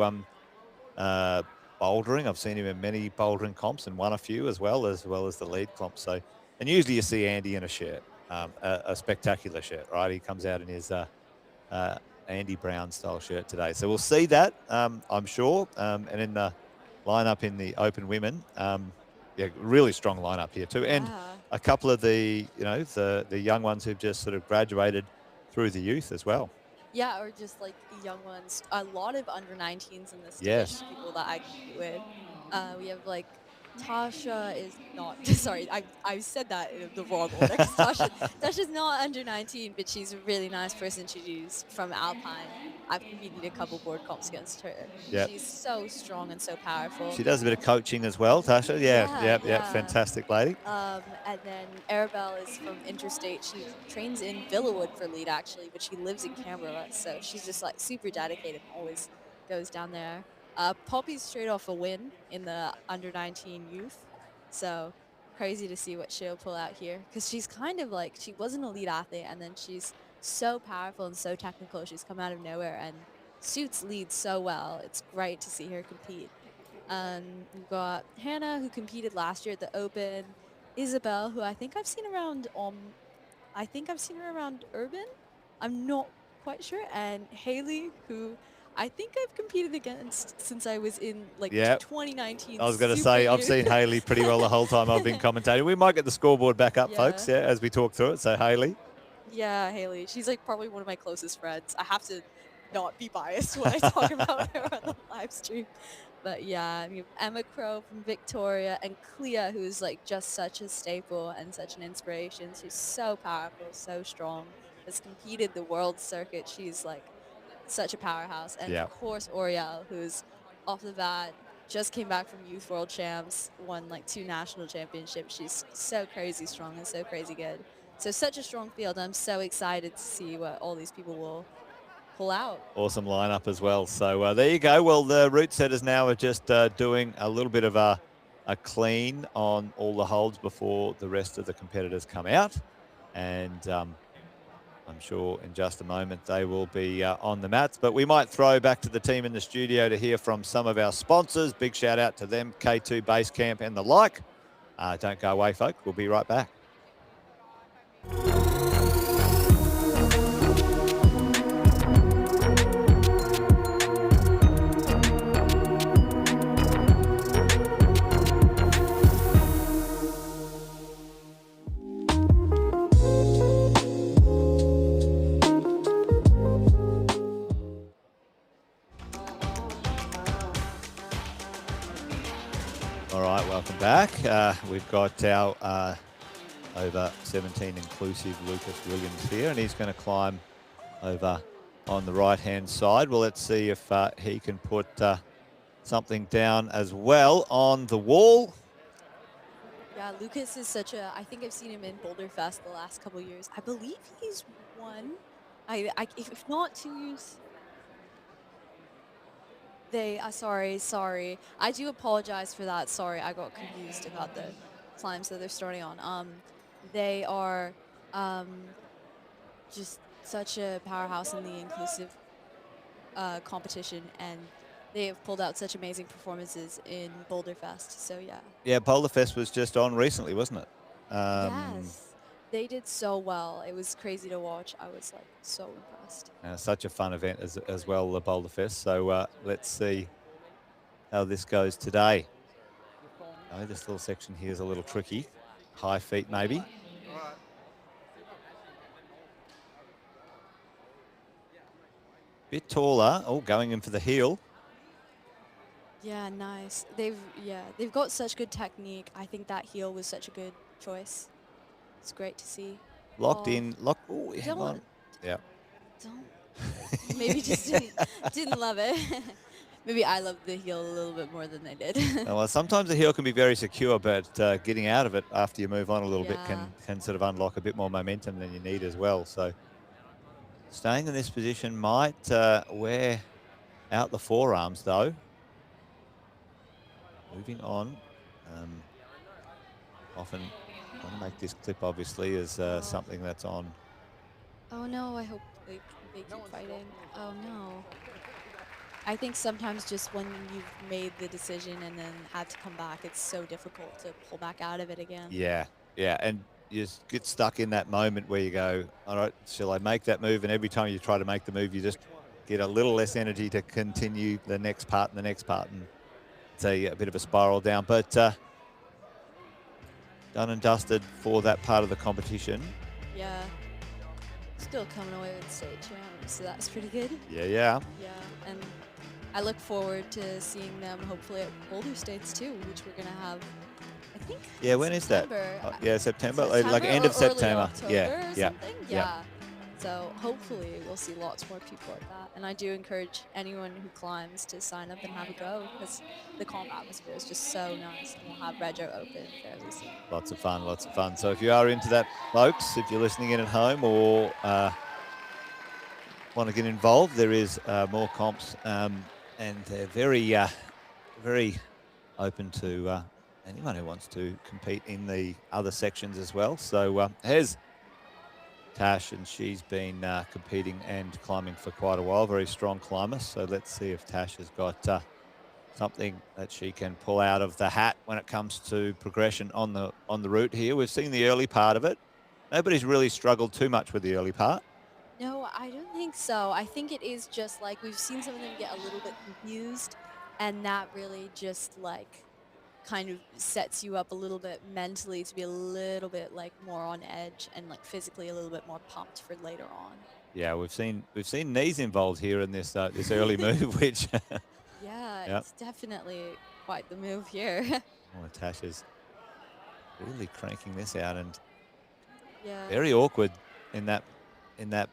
bouldering, I've seen him in many bouldering comps and won a few as well as the lead comp. So, and usually you see Andy in a shirt, a spectacular shirt, right? He comes out in his Andy Brown style shirt today. So we'll see that, I'm sure. And in the lineup in the open women, really strong lineup here too. And a couple of the young ones who've just sort of graduated through the youth as well. Yeah, or just like young ones. A lot of under 19s in this Yes. division, people that I compete with. We have like Tasha is not, sorry, I said that in the wrong order. 'Cause Tasha's not under 19, but she's a really nice person to use from Alpine. I've competed a couple board comps against her. Yep. She's so strong and so powerful. She does a bit of coaching as well, Tasha. Yeah. Fantastic lady. And then Arabelle is from Interstate. She trains in Villawood for lead actually, but she lives in Canberra, so she's just like super dedicated and always goes down there. Poppy's straight off a win in the under 19 youth, so crazy to see what she'll pull out here because she's kind of like, she was an elite athlete and then she's so powerful and so technical. She's come out of nowhere and suits lead so well. It's great to see her compete. We've got Hannah, who competed last year at the Open. Isabel, who I think I've seen around Urban. I'm not quite sure. And Haley, who I think I've competed against since I was in like 2019. I was going to say, I've seen Haley pretty well the whole time I've been commentating. We might get the scoreboard back up, folks, as we talk through it. So Haley. Yeah, Haley. She's like probably one of my closest friends. I have to not be biased when I talk about her on the live stream. But yeah, I mean, Emma Crow from Victoria and Clea, who's like just such a staple and such an inspiration. She's so powerful, so strong. Has competed the world circuit. She's like such a powerhouse. And of course, Oriel, who's off the bat just came back from Youth World Champs, won like 2 national championships. She's so crazy strong and so crazy good. So such a strong field. I'm so excited to see what all these people will pull out. Awesome lineup as well. So there you go. Well, the route setters now are just doing a little bit of a clean on all the holds before the rest of the competitors come out. And I'm sure in just a moment they will be on the mats. But we might throw back to the team in the studio to hear from some of our sponsors. Big shout out to them, K2 Base Camp and the like. Don't go away, folks. We'll be right back. All right, welcome back. We've got our over 17 inclusive Lucas Williams here, and he's going to climb over on the right-hand side. Well, let's see if he can put something down as well on the wall. Yeah, Lucas is such a, I think I've seen him in Boulder Fest the last couple of years. I believe he's won, if not 2 years. Sorry. I do apologize for that. Sorry, I got confused about the climbs that they're starting on. They are just such a powerhouse in the inclusive competition, and they have pulled out such amazing performances in Boulder Fest. So yeah. Yeah, Boulder Fest was just on recently, wasn't it? Yes. They did so well. It was crazy to watch. I was like so impressed. Such a fun event as well, the Boulder Fest. So let's see how this goes today. Oh, this little section here is a little tricky. High feet maybe. Bit taller. Oh, going in for the heel. Yeah, nice. They've got such good technique. I think that heel was such a good choice. It's great to see. Locked in. Locked. Oh, hang on. Yeah. Maybe just didn't love it. Maybe I loved the heel a little bit more than they did. Well, sometimes the heel can be very secure, but getting out of it after you move on a little bit can sort of unlock a bit more momentum than you need as well. So staying in this position might wear out the forearms, though. Moving on. Often want to make this clip, obviously, as something that's on. Oh, no, I hope they keep fighting. Oh, no. I think sometimes just when you've made the decision and then had to come back, it's so difficult to pull back out of it again. Yeah, and you just get stuck in that moment where you go, all right, shall I make that move? And every time you try to make the move, you just get a little less energy to continue the next part and the next part. And it's a bit of a spiral down. But done and dusted for that part of the competition. Yeah. Still coming away with state champs, so that's pretty good. Yeah. Yeah, and I look forward to seeing them hopefully at Boulder States too, which we're gonna have, I think. Yeah, when is that? Yeah, September, like end of September. Yeah. So hopefully we'll see lots more people at that. And I do encourage anyone who climbs to sign up and have a go, because the comp atmosphere is just so nice, and we'll have Rego open fairly soon. Lots of fun. So if you are into that, folks, if you're listening in at home or want to get involved, there is more comps, and they're very open to anyone who wants to compete in the other sections as well. So here's Tash, and she's been competing and climbing for quite a while, very strong climber. So let's see if Tash has got something that she can pull out of the hat when it comes to progression on the route here. We've seen the early part of it. Nobody's really struggled too much with the early part. No, I don't think so. I think it is just like we've seen some of them get a little bit confused, and that really just like kind of sets you up a little bit mentally to be a little bit like more on edge and like physically a little bit more pumped for later on. Yeah, we've seen knees involved here in this this early move, which yeah, it's definitely quite the move here. Tash is really cranking this out, and yeah, very awkward in that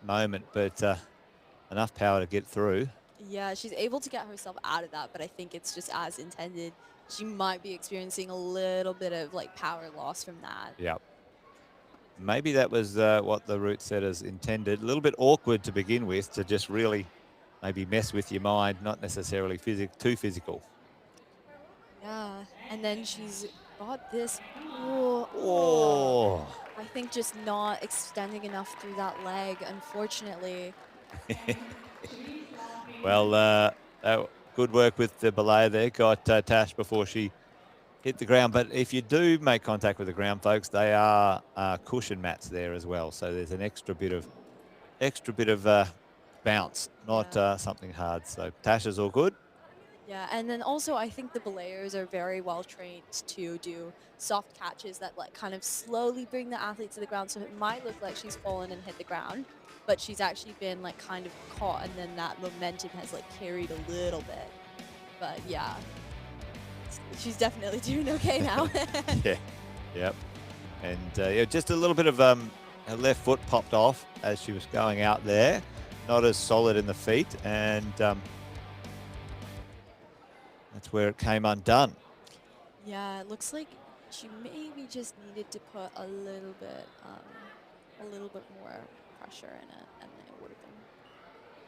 moment, but enough power to get through. Yeah, she's able to get herself out of that, but I think it's just as intended. She might be experiencing a little bit of like power loss from that. Yeah. Maybe that was what the route setters intended. A little bit awkward to begin with, to just really maybe mess with your mind, not necessarily too physical. Yeah, and then she's got this. Oh, Oh. I think just not extending enough through that leg, unfortunately. Well, good work with the belay there. Got Tash before she hit the ground. But if you do make contact with the ground, folks, they are cushion mats there as well. So there's an extra bit of bounce, not Yeah. something hard. So Tash is all good. Yeah, and then also I think the belayers are very well trained to do soft catches that like kind of slowly bring the athlete to the ground. So it might look like she's fallen and hit the ground, but she's actually been like kind of caught, and then that momentum has like carried a little bit. But yeah, she's definitely doing okay now. Yeah. Yep. And yeah, just a little bit of her left foot popped off as she was going out there. Not as solid in the feet, and that's where it came undone. Yeah, it looks like she maybe just needed to put a little bit more pressure in it, and it would have been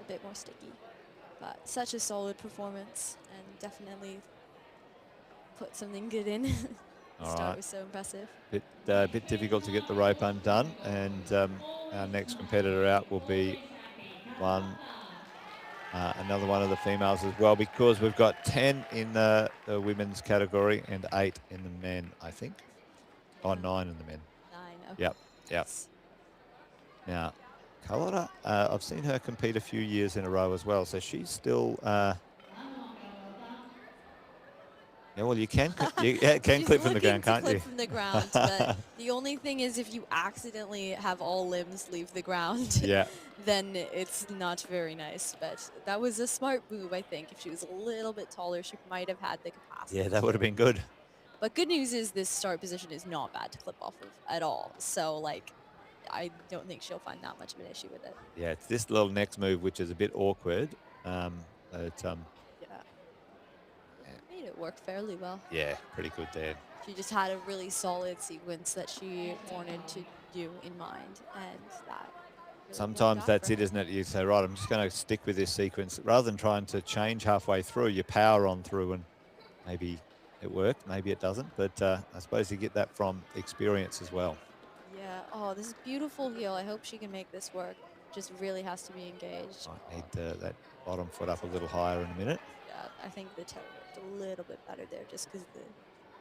a bit more sticky. But such a solid performance, and definitely put something good in. The All start right. was so impressive. Bit difficult to get the rope undone, and our next competitor out will be another one of the females as well, because we've got 10 in the women's category and 8 in the men, I think. Oh, 9 in the men. 9. Okay. Yep. Nice. Now, Carlotta, I've seen her compete a few years in a row as well, so she's still. Yeah, well, you can She's clip from the looking ground, to can't clip you? from the ground, but the only thing is if you accidentally have all limbs leave the ground, Yeah. then it's not very nice. But that was a smart move, I think. If she was a little bit taller, she might have had the capacity. Yeah, that would have been good. But good news is this start position is not bad to clip off of at all. So, like, I don't think she'll find that much of an issue with it. Yeah, it's this little next move which is a bit awkward. Yeah. Made it work fairly well. Yeah, pretty good there. She just had a really solid sequence that she wanted to do in mind, and that really Sometimes worked out that's for it, her. isn't it? You say, right, I'm just going to stick with this sequence. Rather than trying to change halfway through, you power on through, and maybe it worked, maybe it doesn't. But I suppose you get that from experience as well. Yeah. Oh, this is beautiful heel. I hope she can make this work. Just really has to be engaged. Might need that bottom foot up a little higher in a minute. Yeah, I think the toe worked a little bit better there just because the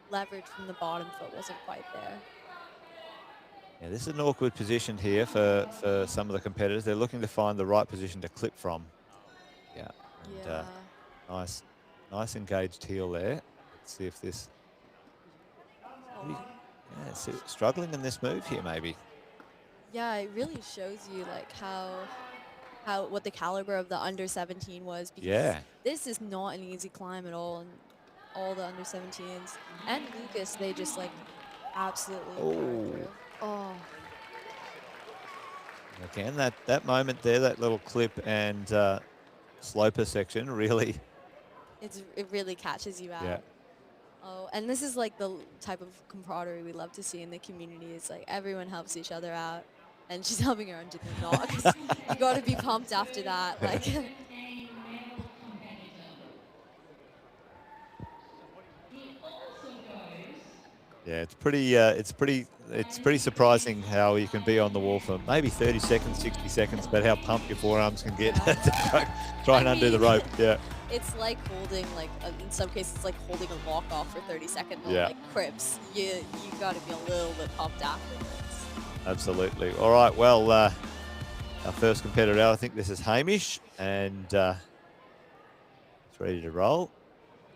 leverage from the bottom foot wasn't quite there. Yeah, this is an awkward position here for some of the competitors. They're looking to find the right position to clip from. Yeah. And, Yeah. nice engaged heel there. Let's see if this. Oh. Yeah, struggling in this move here, maybe. Yeah, it really shows you like what the caliber of the under 17 was, because this is not an easy climb at all, and all the under 17s and Lucas, they just like absolutely powered through. Oh. Again, that moment there, that little clip and sloper section really. It really catches you out. Yeah. Oh, and this is like the type of camaraderie we love to see in the community. It's like everyone helps each other out, and she's helping her undo the knot because you got to be pumped after that. Like. Yeah, it's pretty surprising how you can be on the wall for maybe 30 seconds, 60 seconds, but how pumped your forearms can get to try and undo the rope. Yeah. It's like holding, like, in some cases, it's like holding a lock off for 30 seconds, like cribs. You got to be a little bit pumped afterwards. Absolutely. All right, well, our first competitor out, I think this is Hamish, and it's ready to roll.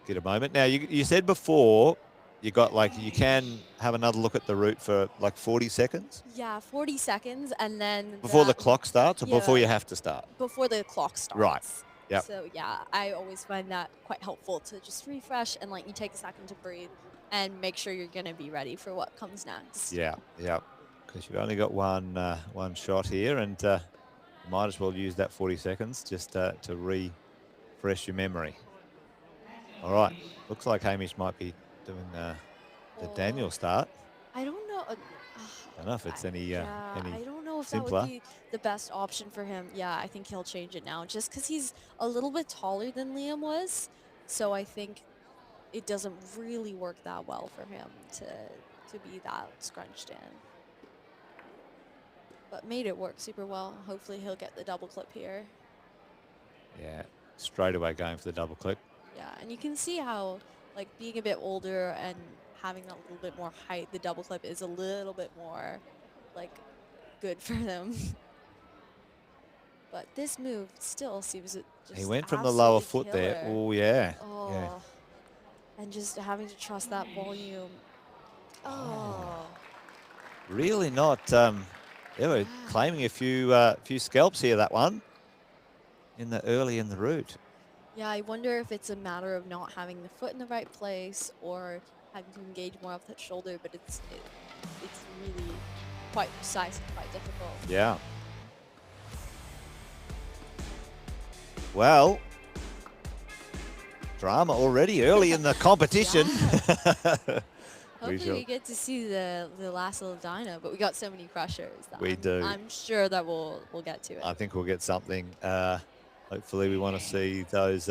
Get a moment. Now, you said before you got you can have another look at the route for like 40 seconds? Yeah, 40 seconds, and then before the clock starts, or before you have to start? Before the clock starts. Right. Yep. So yeah, I always find that quite helpful to just refresh and like you take a second to breathe and make sure you're gonna be ready for what comes next. Yeah, because you've only got one shot here, and you might as well use that 40 seconds just to refresh your memory. All right, looks like Hamish might be doing the Daniel start. I don't know. I don't know if it's any I don't know if simpler. that would be the best option for him. Yeah, I think he'll change it now just because he's a little bit taller than Liam was. So I think it doesn't really work that well for him to be that scrunched in. But made it work super well. Hopefully he'll get the double clip here. Yeah, straight away going for the double clip. Yeah, and you can see how, like, being a bit older and having a little bit more height, the double clip is a little bit more, like, good for them. But this move still seems just He went from the lower absolutely foot there. killer. Oh, yeah. Oh, Yeah. and just having to trust that volume. Oh, Really not. They were claiming a few scalps here, that one, early in the route. yeah. I wonder if it's a matter of not having the foot in the right place or having to engage more off that shoulder. But it's really quite precise and quite difficult. Yeah. Well, drama already early in the competition. Hopefully we get to see the last little dino, but we got so many crushers. We do. I'm sure that we'll get to it. I think we'll get something. Hopefully we want to see those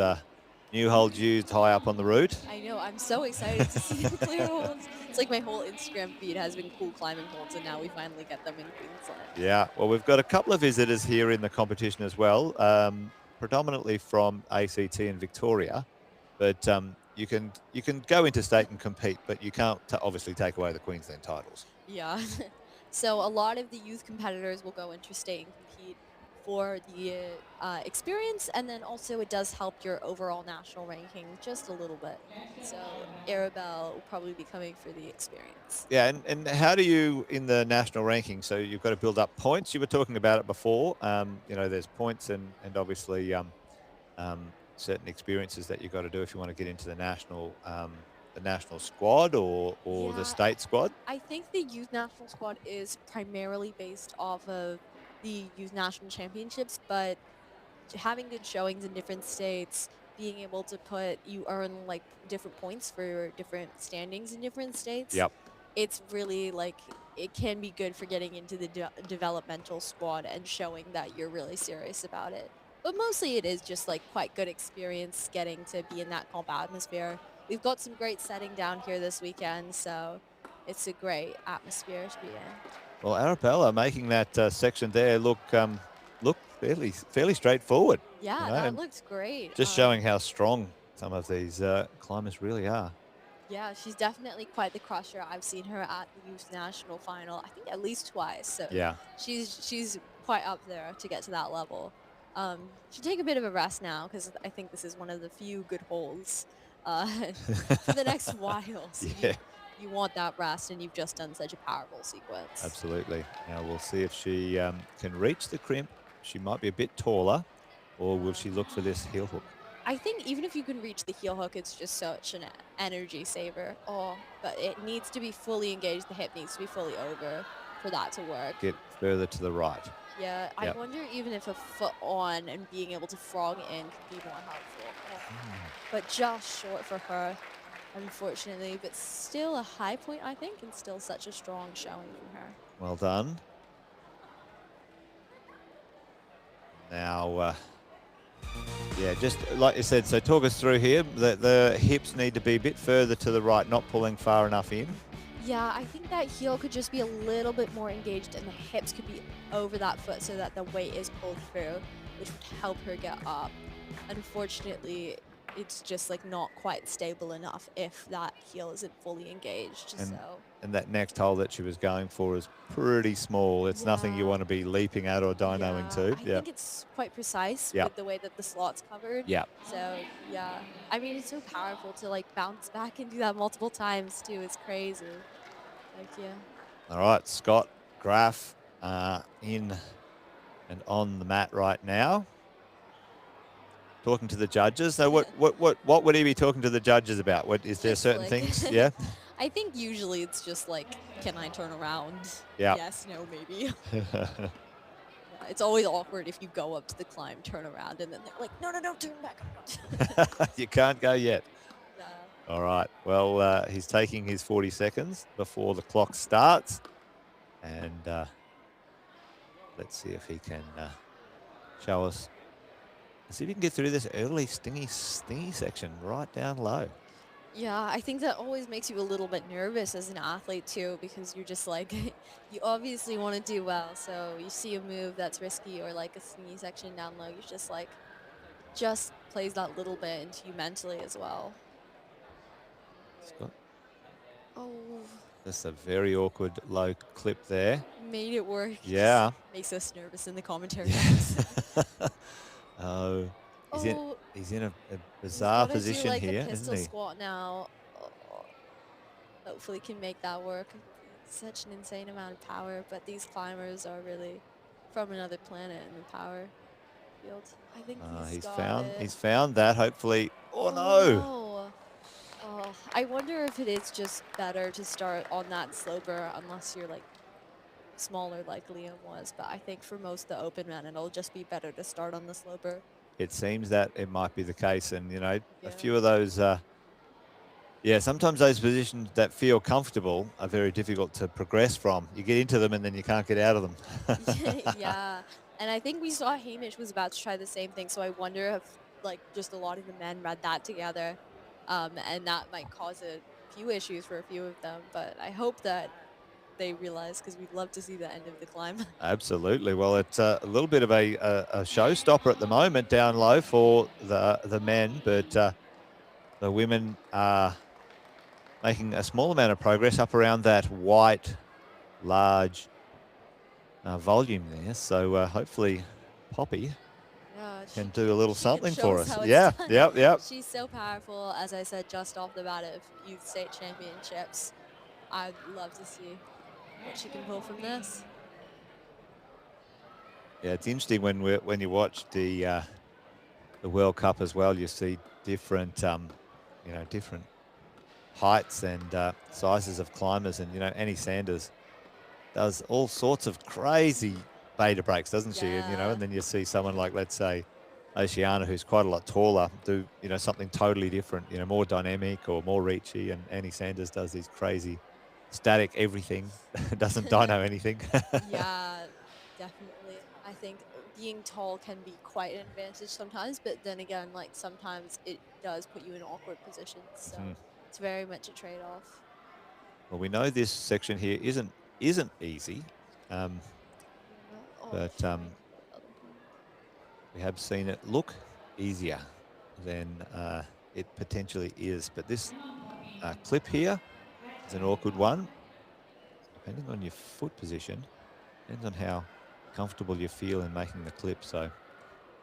new holds used high up on the route. I know. I'm so excited to see the clear holds. It's like my whole Instagram feed has been cool climbing holds, and now we finally get them in Queensland. Yeah. Well, we've got a couple of visitors here in the competition as well, predominantly from ACT and Victoria, but you can go interstate and compete, but you can't obviously take away the Queensland titles. Yeah. So a lot of the youth competitors will go interstate and compete for the experience, and then also it does help your overall national ranking just a little bit. So Arabelle will probably be coming for the experience. Yeah, and how do you, in the national ranking, so you've got to build up points. You were talking about it before. You know, there's points and obviously certain experiences that you've got to do if you want to get into the national squad or the state squad. I think the youth national squad is primarily based off of the youth national championships, but having good showings in different states, being able to you earn like different points for different standings in different states. Yep. It's really like, it can be good for getting into the developmental squad and showing that you're really serious about it. But mostly it is just like quite good experience getting to be in that comp atmosphere. We've got some great setting down here this weekend, so it's a great atmosphere to be in. Well, Arabella making that section there look fairly straightforward. Yeah, you know, that looks great. Just showing how strong some of these climbers really are. Yeah, she's definitely quite the crusher. I've seen her at the youth national final, I think at least twice. So yeah, she's quite up there to get to that level. She'll take a bit of a rest now because I think this is one of the few good holds for the next while. So yeah. You want that rest, and you've just done such a powerful sequence. Absolutely. Now we'll see if she can reach the crimp. She might be a bit taller, or will she look for this heel hook? I think even if you can reach the heel hook, it's just such an energy saver. Oh, but it needs to be fully engaged. The hip needs to be fully over for that to work. Get further to the right. Yeah, Yep. I wonder even if a foot on and being able to frog in could be more helpful. Oh. But just short for her, unfortunately. But still a high point, I think, and still such a strong showing from her. Well done. Now, yeah, just like you said, so talk us through here. The hips need to be a bit further to the right, not pulling far enough in. Yeah, I think that heel could just be a little bit more engaged, and the hips could be over that foot so that the weight is pulled through, which would help her get up. Unfortunately, it's just like not quite stable enough if that heel isn't fully engaged. And that next hole that she was going for is pretty small. It's nothing you want to be leaping at or dynoing to. I think it's quite precise with the way that the slot's covered. Yeah. So, yeah. I mean, it's so powerful to like bounce back and do that multiple times too. It's crazy. Like, yeah. All right, Scott Graff in and on the mat right now. Talking to the judges. So what would he be talking to the judges about? What is there certain things? Yeah. I think usually it's just like, can I turn around? Yeah. Yes, no, maybe. It's always awkward if you go up to the climb, turn around, and then they're like, no, turn back. You can't go yet. Yeah. All right. Well, he's taking his 40 seconds before the clock starts. And let's see if he can show us. Let's see if he can get through this early stingy section right down low. Yeah, I think that always makes you a little bit nervous as an athlete too, because you're just like, you obviously want to do well. So you see a move that's risky or like a sneaky section down low, you're just like, just plays that little bit into you mentally as well. Scott, Oh, that's a very awkward low clip there. made it work. Just Yeah. makes us nervous in the commentary Yeah. box. Oh, he's in Oh, he's in a he's bizarre got to do position like a here, isn't pistol he? squat now. Oh, hopefully can make that work. It's such an insane amount of power, but these climbers are really from another planet in the power field. I think he's got it. He's found that. Hopefully. Oh Oh no! no. Oh, I wonder if it is just better to start on that sloper unless you're like smaller like Liam was, but I think for most of the open men it'll just be better to start on the sloper. It seems that it might be the case, and a Yeah. few of those. Yeah, sometimes those positions that feel comfortable are very difficult to progress from. You get into them and then you can't get out of them. Yeah. And I think we saw Hamish was about to try the same thing, so I wonder if like just a lot of the men read that together. And that might cause a few issues for a few of them, but I hope that they realize because we'd love to see the end of the climb. Absolutely. Well, it's a little bit of a showstopper at the moment down low for the men, but the women are making a small amount of progress up around that white, large volume there. So hopefully Poppy Yeah, can do a little she can something show for us us. how it's Yeah, done. yep. She's so powerful, as I said just off the bat of youth state championships. I'd love to see what she can pull from this. Yeah, it's interesting when you watch the World Cup as well. You see different, different heights and sizes of climbers, and Annie Sanders does all sorts of crazy beta breaks, doesn't she? And Yeah. and then you see someone like, let's say, Oceana, who's quite a lot taller, do something totally different, more dynamic or more reachy, and Annie Sanders does these crazy static everything, doesn't dyno anything. Yeah, definitely. I think being tall can be quite an advantage sometimes, but then again, like sometimes it does put you in awkward positions. So Mhm. it's very much a trade-off. Well, we know this section here isn't easy, um, Oh, but trying for the other hand. we have seen it look easier than it potentially is. But this clip here is an awkward one, depending on your foot position, depends on how comfortable you feel in making the clip. So a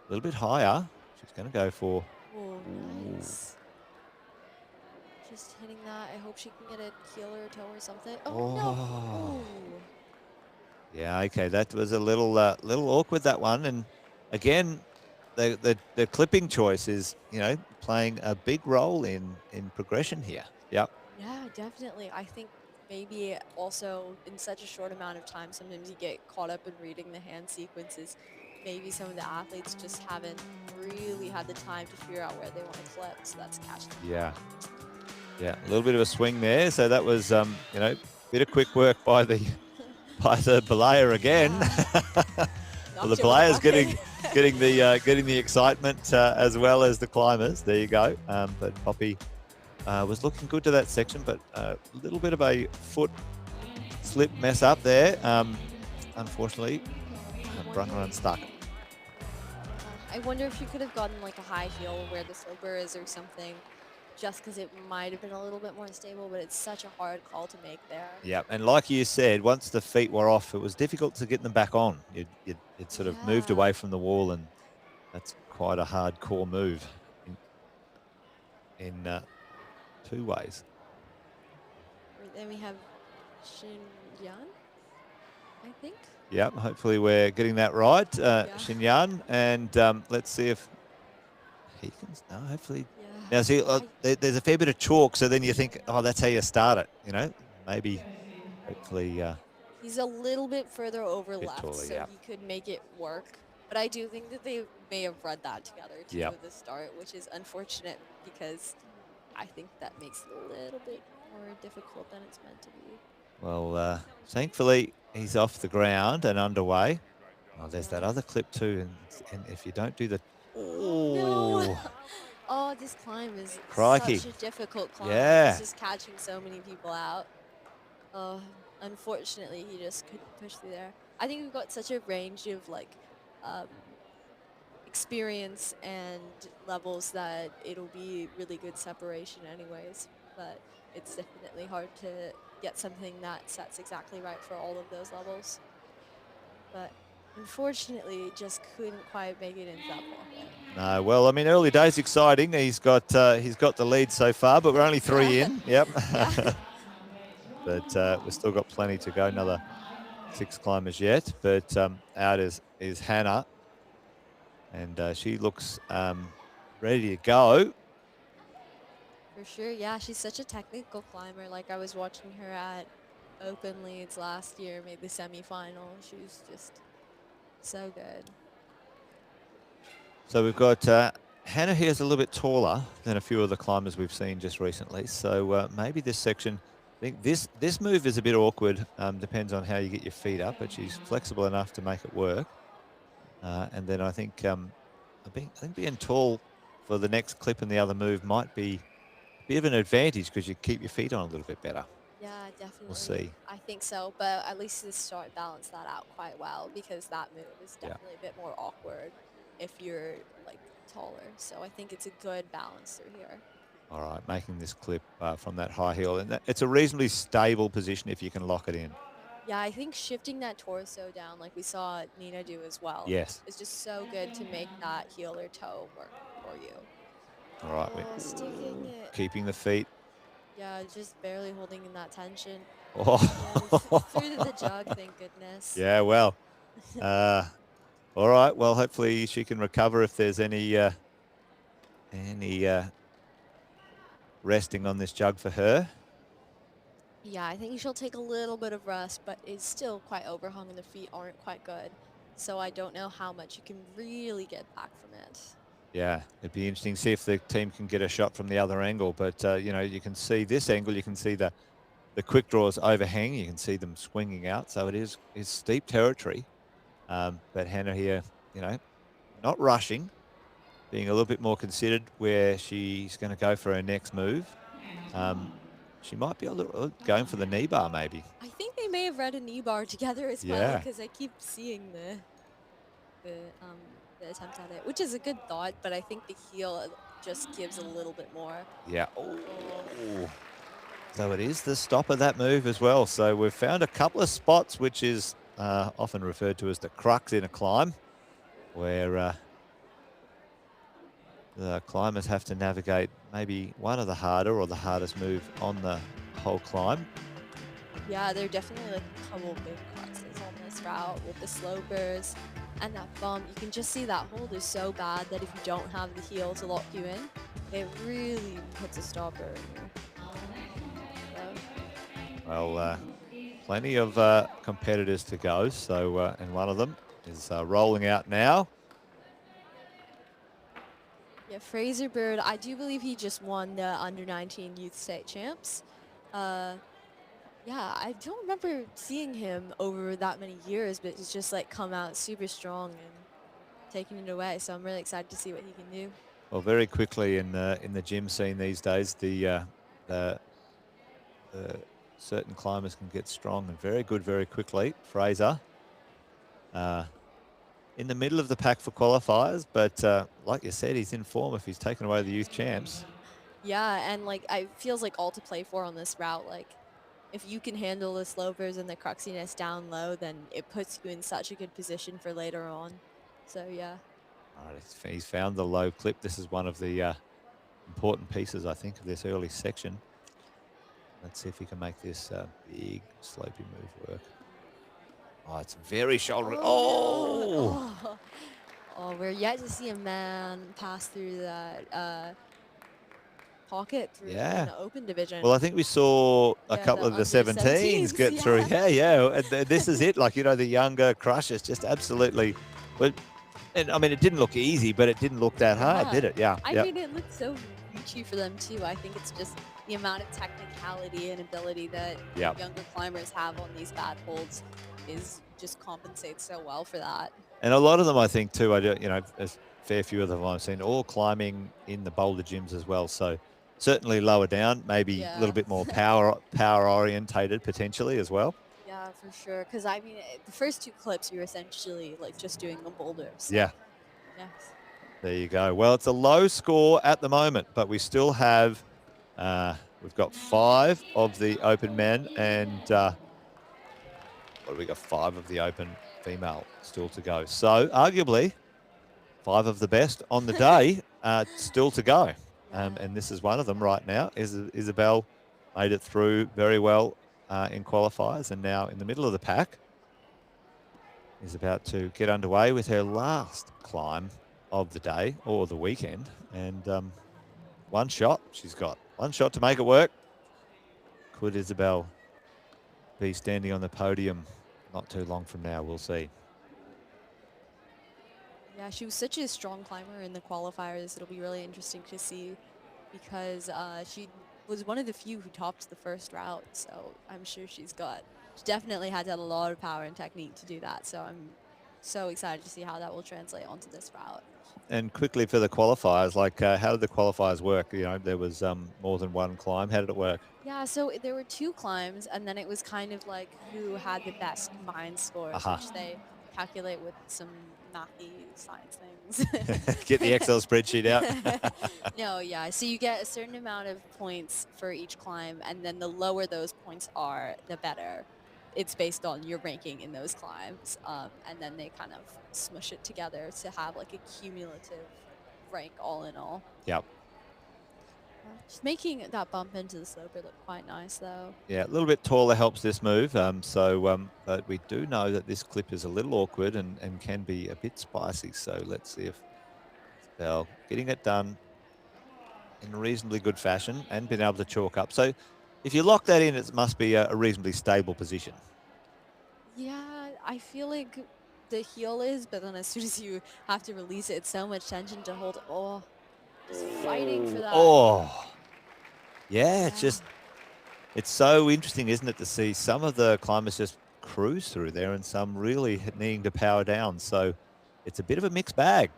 little bit higher. She's going to go for. Oh, Ooh. nice. Just hitting that. I hope she can get a heel or a toe or something. Oh, Oh. no. Ooh. Yeah, okay, that was a little awkward, that one. And again, the clipping choice is playing a big role in progression here. Yep. Yeah, definitely. I think maybe also in such a short amount of time, sometimes you get caught up in reading the hand sequences. Maybe some of the athletes just haven't really had the time to figure out where they want to clip, so that's catching them. Yeah. Yeah, a little bit of a swing there. So that was bit of quick work by the belayer again. Well, the Knocked it with a belayer's bucket. getting the excitement as well as the climbers. There you go. But Poppy was looking good to that section, but a little bit of a foot slip mess up there. Unfortunately, brung her unstuck. I wonder if you could have gotten like a high heel where the sloper is or something, just because it might have been a little bit more stable, but it's such a hard call to make there. Yeah, and like you said, once the feet were off, it was difficult to get them back on. It sort of moved away from the wall, and that's quite a hardcore move in two ways. Then we have Xinjiang, I think. Yep, hopefully we're getting that right, Yeah. Xinyan, and let's see if he can. No, hopefully. Yeah. Now, see, there's a fair bit of chalk, so then you think, oh, that's how you start it. Maybe, hopefully. He's a little bit further over Bit left, taller, so yeah. he could make it work. But I do think that they may have read that together too Yep. at the start, which is unfortunate because I think that makes it a little bit more difficult than it's meant to be. Well, thankfully, he's off the ground and underway. Oh, there's that other clip too, and if you don't do the. No. Oh, this climb is Crikey. such a difficult climb. Yeah. He's just catching so many people out. Oh, unfortunately, he just couldn't push through there. I think we've got such a range of like um, experience and levels that it'll be really good separation anyways. But it's definitely hard to get something that sets exactly right for all of those levels. But unfortunately, just couldn't quite make it into that pocket. No, well, I mean, early days exciting. He's got the lead so far, but we're only 3 in. Yep. Yeah. But we've still got plenty to go. Another 6 climbers yet. But out is Hannah, and she looks ready to go. For sure, yeah, she's such a technical climber. Like I was watching her at Open Leads last year, made the semifinal. She was just so good. So we've got Hannah here is a little bit taller than a few of the climbers we've seen just recently. So maybe this section, I think this move is a bit awkward. Depends on how you get your feet up, but she's flexible enough to make it work. And then I think being tall for the next clip and the other move might be a bit of an advantage because you keep your feet on a little bit better. Yeah, definitely. We'll see. I think so, but at least the start balanced that out quite well because that move is definitely a bit more awkward if you're like taller. So I think it's a good balance through here. All right, making this clip from that high heel, and it's a reasonably stable position if you can lock it in. Yeah, I think shifting that torso down like we saw Nina do as well. Yes. Is just so good to make that heel or toe work for you. All right, sticking it. Keeping the feet. Yeah, just barely holding in that tension. Oh. Through the jug, thank goodness. Yeah, well. All right, well, hopefully she can recover if there's any resting on this jug for her. Yeah, I think she'll take a little bit of rest, but it's still quite overhung and the feet aren't quite good. So I don't know how much you can really get back from it. Yeah, it'd be interesting to see if the team can get a shot from the other angle. But, you know, you can see this angle, you can see the quick draws overhang. You can see them swinging out. So it is steep territory. But Hannah here, you know, not rushing, being a little bit more considered where she's going to go for her next move. She might be a little going for the knee bar, maybe. I think they may have read a knee bar together as well, because I keep seeing the attempt at it, which is a good thought, but I think the heel just gives a little bit more. Yeah. Oh. So it is the stop of that move as well. So we've found a couple of spots, which is often referred to as the crux in a climb, where the climbers have to navigate maybe one of the harder or the hardest move on the whole climb. Yeah, there are definitely like a couple big cruxes on this route with the slopers and that bump. You can just see that hold is so bad that if you don't have the heel to lock you in, it really puts a stopper in you. So. Well, plenty of competitors to go. So, and one of them is rolling out now. Yeah, Fraser Bird, I do believe he just won the under-19 youth state champs. Yeah, I don't remember seeing him over that many years, but he's just like come out super strong and taking it away. So I'm really excited to see what he can do. Well, very quickly in the gym scene these days, the certain climbers can get strong and very good very quickly. Fraser in the middle of the pack for qualifiers, but like you said, he's in form if he's taken away the youth champs. Yeah, and like it feels like all to play for on this route. Like if you can handle the slopers and the cruxiness down low, then it puts you in such a good position for later on. So yeah. All right, he's found the low clip. This is one of the important pieces, I think, of this early section. Let's see if he can make this big slopey move work. Oh, it's very shoulder. Oh! Oh, we're yet to see a man pass through that pocket through in the open division. Well, I think we saw a couple of the 17s get through. Yeah. And this is it. Like, you know, the younger crushers just absolutely. But, and I mean, it didn't look easy, but it didn't look that hard, did it? Yeah. I mean, it looked so reachy for them, too. I think it's just the amount of technicality and ability that younger climbers have on these bad holds is just compensates so well for that. And a lot of them, I think, too, a fair few of them I've seen all climbing in the boulder gyms as well. So certainly lower down, maybe a little Yeah. bit more power orientated potentially as well. Yeah, for sure. Because I mean, the first two clips, you're essentially like just doing a boulder. So, Yeah, yes. there you go. Well, it's a low score at the moment, but we still have, we've got 5 of the open men and what do we got? 5 of the open female still to go. So arguably 5 of the best on the day still to go. Yeah. And this is one of them right now. Isabel made it through very well in qualifiers and now in the middle of the pack is about to get underway with her last climb of the day or the weekend. And one shot, she's got one shot to make it work. Could Isabel be standing on the podium not too long from now? We'll see. Yeah, she was such a strong climber in the qualifiers. It'll be really interesting to see because she was one of the few who topped the first route. So I'm sure she definitely had to have a lot of power and technique to do that. So I'm so excited to see how that will translate onto this route. And quickly for the qualifiers, like how did the qualifiers work? There was more than one climb. How did it work? Yeah, so there were 2 climbs, and then it was kind of like who had the best combined scores, which they calculate with some mathy science things. Get the Excel spreadsheet out. No, yeah. So you get a certain amount of points for each climb, and then the lower those points are, the better. It's based on your ranking in those climbs, and then they kind of smush it together to have like a cumulative rank all in all. Yep. Just making that bump into the sloper look quite nice, though. Yeah, a little bit taller helps this move. But we do know that this clip is a little awkward and can be a bit spicy. So let's see if Isabel getting it done in reasonably good fashion and been able to chalk up. So if you lock that in, it must be a reasonably stable position. Yeah, I feel like the heel is, but then as soon as you have to release it, it's so much tension to hold. Oh, just fighting for that. Oh, yeah, it's so interesting, isn't it, to see some of the climbers just cruise through there and some really needing to power down. So it's a bit of a mixed bag.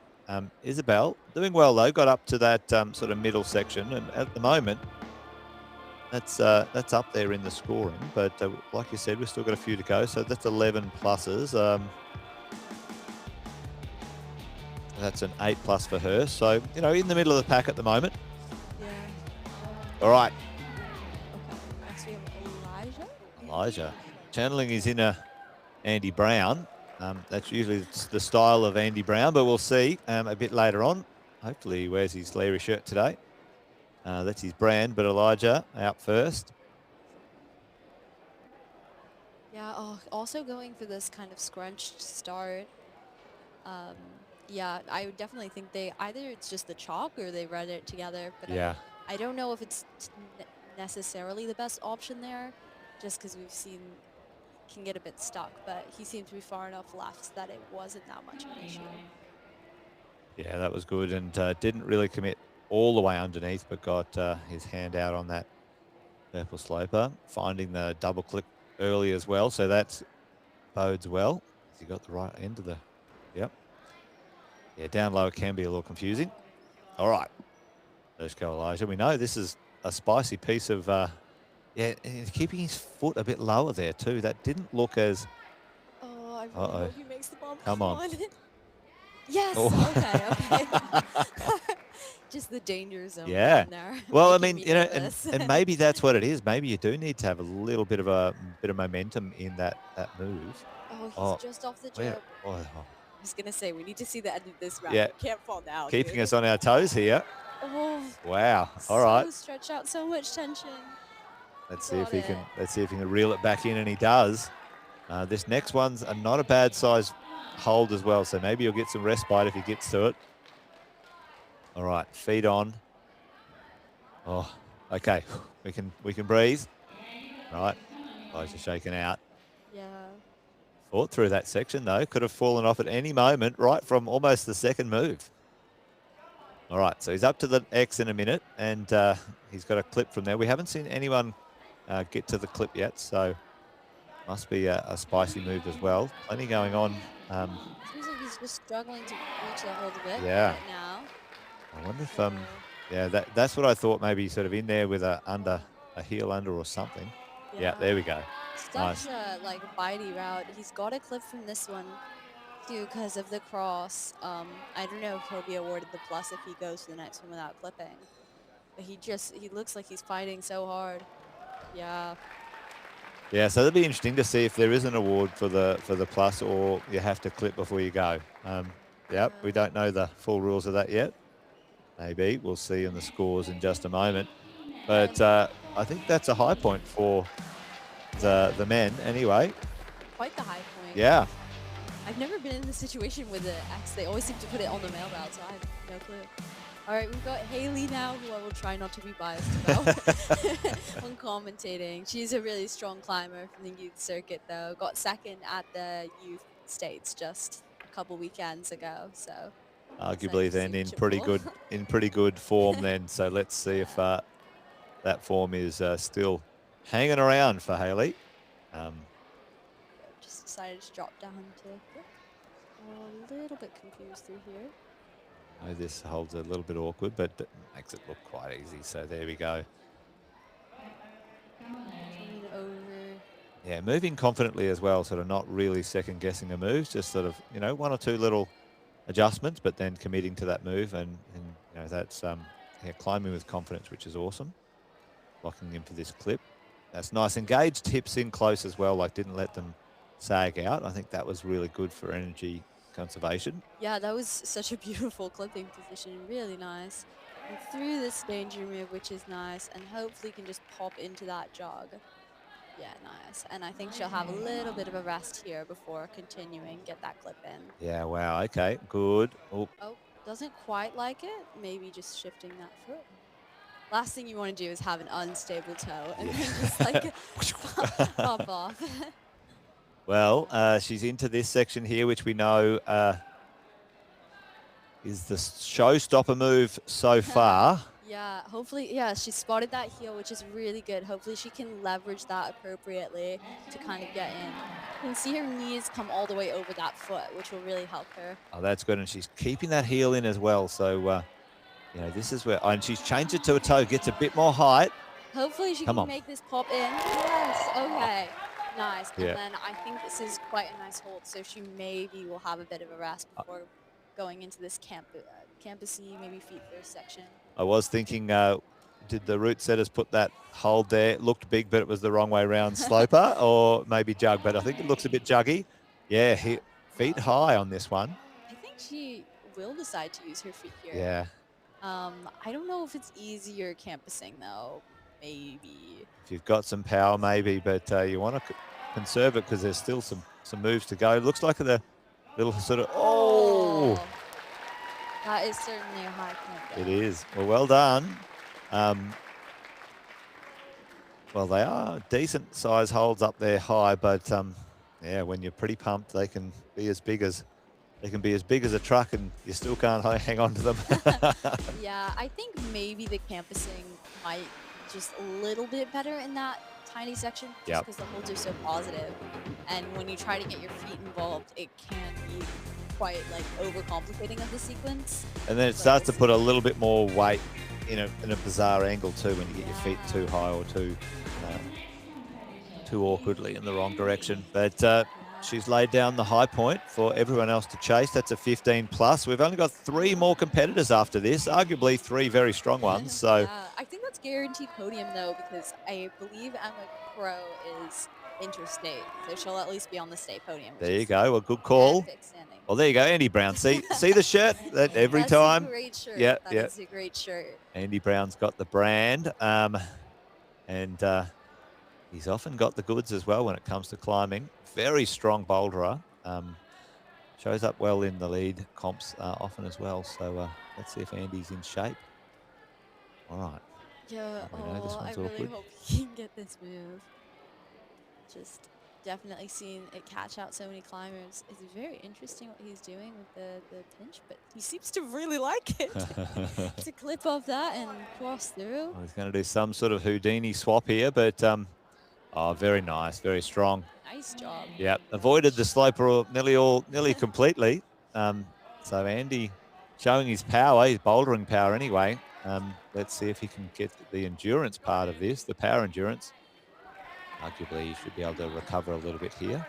Isabel doing well, though, got up to that sort of middle section. And at the moment, that's up there in the scoring. But like you said, we've still got a few to go. So that's 11 pluses. That's an 8+ for her. So, in the middle of the pack at the moment. Yeah. All right. Okay, next we have Elijah. Channeling his inner Andy Brown. That's usually the style of Andy Brown, but we'll see a bit later on. Hopefully he wears his Larry shirt today. That's his brand, but Elijah out first. Yeah, also going for this kind of scrunched start. Yeah, I would definitely think either it's just the chalk or they read it together. But Yeah. I don't know if it's necessarily the best option there, just because we've seen can get a bit stuck. But he seemed to be far enough left that it wasn't that much of an issue. Yeah, that was good and didn't really commit all the way underneath, but got his hand out on that purple sloper, finding the double click early as well. So that bodes well. He got the right end of the, yep. Yeah, down low it can be a little confusing. All right, let's go, Elijah. We know this is a spicy piece of, yeah, and he's keeping his foot a bit lower there too. That didn't look as. Oh, I really hope he makes the bump. Come on. Yes. Oh. Okay. Just the danger zone. Yeah. In there. Well, I Making mean, me and nervous. maybe that's what it is. Maybe you do need to have a little bit of momentum in that move. Oh, he's just off the jump. Oh. I was gonna say we need to see the end of this round. Yeah. Can't fall down. Keeping us on our toes here. Oh. Wow. All right. Stretch out so much tension. Let's see if he can reel it back in, and he does. This next one's not a bad size hold as well, so maybe he'll get some respite if he gets to it. All right, feet on. Oh, okay. We can breathe. All right. Eyes are shaking out. Yeah. Fought through that section though. Could have fallen off at any moment, right from almost the second move. All right, so he's up to the X in a minute, and he's got a clip from there. We haven't seen anyone get to the clip yet, so must be a spicy move as well. Plenty going on Seems like he's just struggling to reach that hold a bit. Yeah. Got it now. I wonder if So, yeah, that's what I thought. Maybe sort of in there with a heel under or something. Yeah, there we go. Such a like bitey route. He's got a clip from this one too because of the cross. I don't know if he'll be awarded the plus if he goes to the next one without clipping. But he looks like he's fighting so hard. Yeah. Yeah, so that'll be interesting to see if there is an award for the plus or you have to clip before you go. Yep, we don't know the full rules of that yet. Maybe we'll see in the scores in just a moment. But I think that's a high point for the men anyway. Quite the high point. Yeah. I've never been in this situation with the X. They always seem to put it on the male route, so I have no clue. All right, we've got Haley now, who I will try not to be biased about when commentating. She's a really strong climber from the youth circuit, though. Got second at the youth states just a couple weekends ago, so Arguably then in pretty good form then. So let's see if that form is still hanging around for Haley. Just decided to drop down to a little bit confused through here. I know this holds a little bit awkward, but it makes it look quite easy. So there we go. Over. Yeah, moving confidently as well, sort of not really second guessing the moves, just sort of, you know, one or two little adjustments, but then committing to that move, and you know, that's yeah, climbing with confidence, which is awesome. Locking in for this clip. That's nice. Engaged hips in close as well, like didn't let them sag out. I think that was really good for energy conservation. Yeah, that was such a beautiful clipping position, really nice. And through this danger move, which is nice, and hopefully can just pop into that jog. Yeah, nice. And I think she'll have a little bit of a rest here before continuing, get that clip in. Yeah, wow, okay, good. Oh, doesn't quite like it. Maybe just shifting that foot. Last thing you want to do is have an unstable toe and then just like pop off. Well, she's into this section here, which we know is the showstopper move so far. Yeah, hopefully, yeah, she spotted that heel, which is really good. Hopefully she can leverage that appropriately to kind of get in. You can see her knees come all the way over that foot, which will really help her. Oh, that's good. And she's keeping that heel in as well. So, you know, this is where, and she's changed it to a toe, gets a bit more height. Hopefully she can make this pop in. Yes, okay. Nice. Yeah. And then I think this is quite a nice hold, so she maybe will have a bit of a rest before going into this campusy, maybe feet first section. I was thinking, did the route setters put that hold there? It looked big, but it was the wrong way around sloper, or maybe jug, but I think it looks a bit juggy. Yeah, feet high on this one. I think she will decide to use her feet here. Yeah. I don't know if it's easier campusing, though. Maybe. If you've got some power, maybe, but you want to conserve it because there's still some moves to go. It looks like the little sort of, oh! That is certainly a high point. It is. Well done. Well, they are decent size holds up there high, but yeah, when you're pretty pumped, they can be as big as a truck, and you still can't hang on to them. Yeah, I think maybe the campusing might just a little bit better in that tiny section, just because the holds are so positive, and when you try to get your feet involved, it can be quite like overcomplicating of the sequence. And then it starts to put a little bit more weight in a bizarre angle too when you get your feet too high or too awkwardly in the wrong direction. But she's laid down the high point for everyone else to chase. That's a 15 plus. We've only got 3 more competitors after this, arguably 3 very strong ones. So yeah, I think that's guaranteed podium though, because I believe Emma Crow is interstate, so she'll at least be on the state podium. There you go. Well, good call. Well, there you go, Andy Brown. See the shirt that every time. That's a great shirt. Yeah, That's a great shirt. Andy Brown's got the brand, and he's often got the goods as well when it comes to climbing. Very strong boulderer. Shows up well in the lead comps often as well. So let's see if Andy's in shape. All right. Yeah. I really awkward. hope he can get this move. Just definitely seen it catch out so many climbers. It's very interesting what he's doing with the pinch, but he seems to really like it. To clip off that and cross through. Well, he's going to do some sort of Houdini swap here, but oh, very nice, very strong. Nice job. Yeah, avoided the sloper nearly completely. So Andy showing his power, his bouldering power anyway. Let's see if he can get the endurance part of this, the power endurance. Arguably, he should be able to recover a little bit here.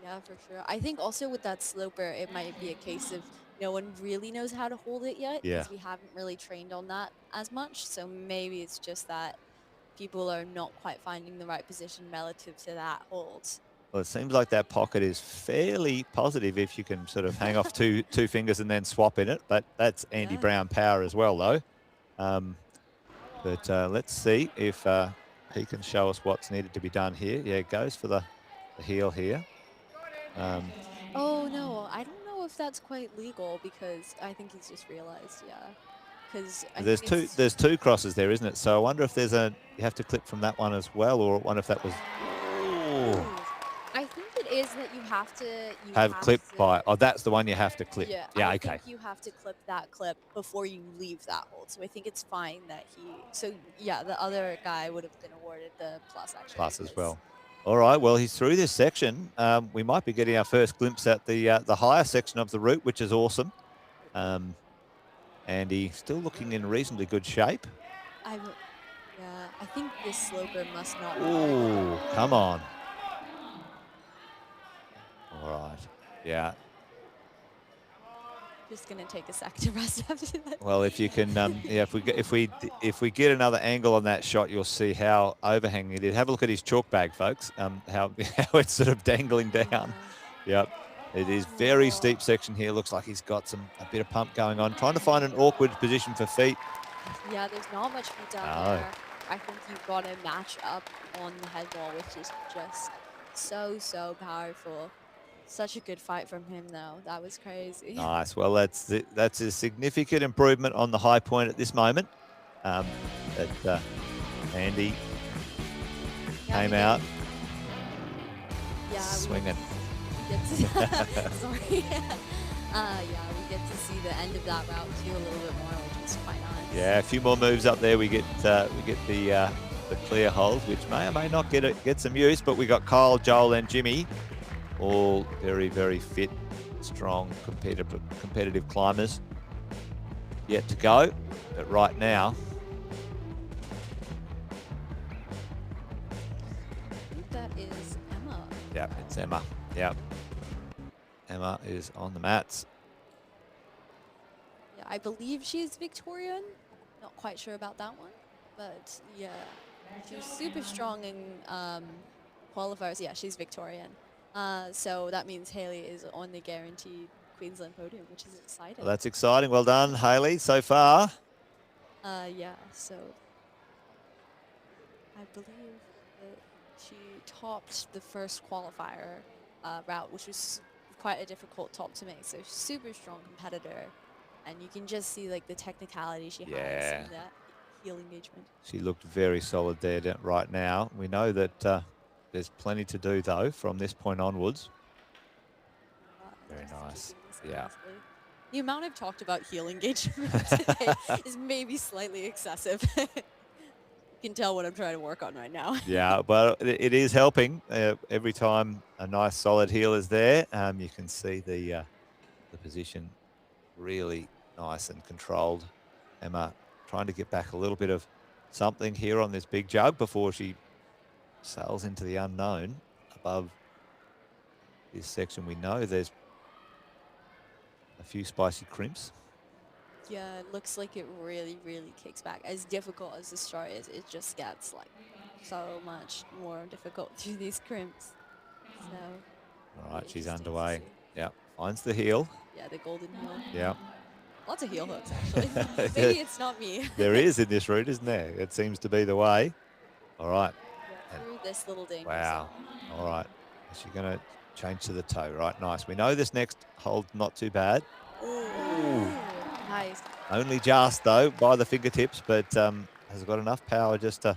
Yeah, for sure. I think also with that sloper, it might be a case of no one really knows how to hold it yet Yeah. because we haven't really trained on that as much. So maybe it's just that people are not quite finding the right position relative to that hold. Well, it seems like that pocket is fairly positive if you can sort of hang off two fingers and then swap in it. But that's Andy Yeah. Brown power as well, though. Let's see if he can show us what's needed to be done here. Yeah, goes for the heel here. Oh no, I don't know if that's quite legal because I think he's just realized, yeah. Because There's two crosses there, isn't it? So I wonder if there's you have to clip from that one as well, or I wonder if that was. Ooh. I think it is that you have to Have clipped by. Oh, that's the one you have to clip. Yeah, Yeah, I okay. think you have to clip that clip before you leave that hold. So I think it's fine that he. So yeah, the other guy would have been awarded the plus actually. Plus as well. All right. Well, he's through this section. We might be getting our first glimpse at the higher section of the route, which is awesome. And he's still looking in reasonably good shape. Yeah, I think this sloper must not. Ooh, come on. All right. Yeah. Just gonna take a sec to rest after that. Well, if you can, yeah, if we get another angle on that shot, you'll see how overhanging it is. Have a look at his chalk bag, folks. How it's sort of dangling down. Yep. It is very steep section here. Looks like he's got a bit of pump going on. Trying to find an awkward position for feet. Yeah, there's not much feet down there. I think you've got to match up on the head wall, which is just so powerful. Such a good fight from him, though. That was crazy. Nice. Well, that's a significant improvement on the high point at this moment. Andy came out. Yeah, swinging. Sorry. Yeah, we get to see the end of that route too a little bit more, which is quite nice. Yeah, a few more moves up there. We get the clear hold, which may or may not get some use. But we got Kyle, Joel, and Jimmy, all very fit, strong, competitive climbers. Yet to go, but right now. I think that is Emma. Yeah, it's Emma. Yeah. Emma is on the mats. Yeah, I believe she's Victorian. Not quite sure about that one, but yeah, she was super strong in qualifiers. Yeah, she's Victorian. So that means Haley is on the guaranteed Queensland podium, which is exciting. Well, that's exciting. Well done, Haley, so far. Yeah, so I believe that she topped the first qualifier route, which was quite a difficult top to make. So super strong competitor, and you can just see like the technicality she has in that heel engagement. She looked very solid there right now. We know that there's plenty to do though from this point onwards. Very nice. Yeah. The amount I've talked about heel engagement today is maybe slightly excessive. You can tell what I'm trying to work on right now. Yeah, but it is helping. Every time a nice solid heel is there, you can see the position really nice and controlled. Emma trying to get back a little bit of something here on this big jug before she sails into the unknown above this section. We know there's a few spicy crimps. Yeah, it looks like it really kicks back. As difficult as the start is, it just gets like so much more difficult through these crimps. So. All right, she's underway. Yeah, finds the heel. Yeah, the golden heel. Yeah. Lots of heel hooks, actually. Maybe it's not me. There is in this route, isn't there? It seems to be the way. All right. Yeah, through this little dangerous Wow. All right. Is she going to change to the toe? Right, nice. We know this next hold not too bad. Ooh. Nice. Only just, though, by the fingertips, but has got enough power just to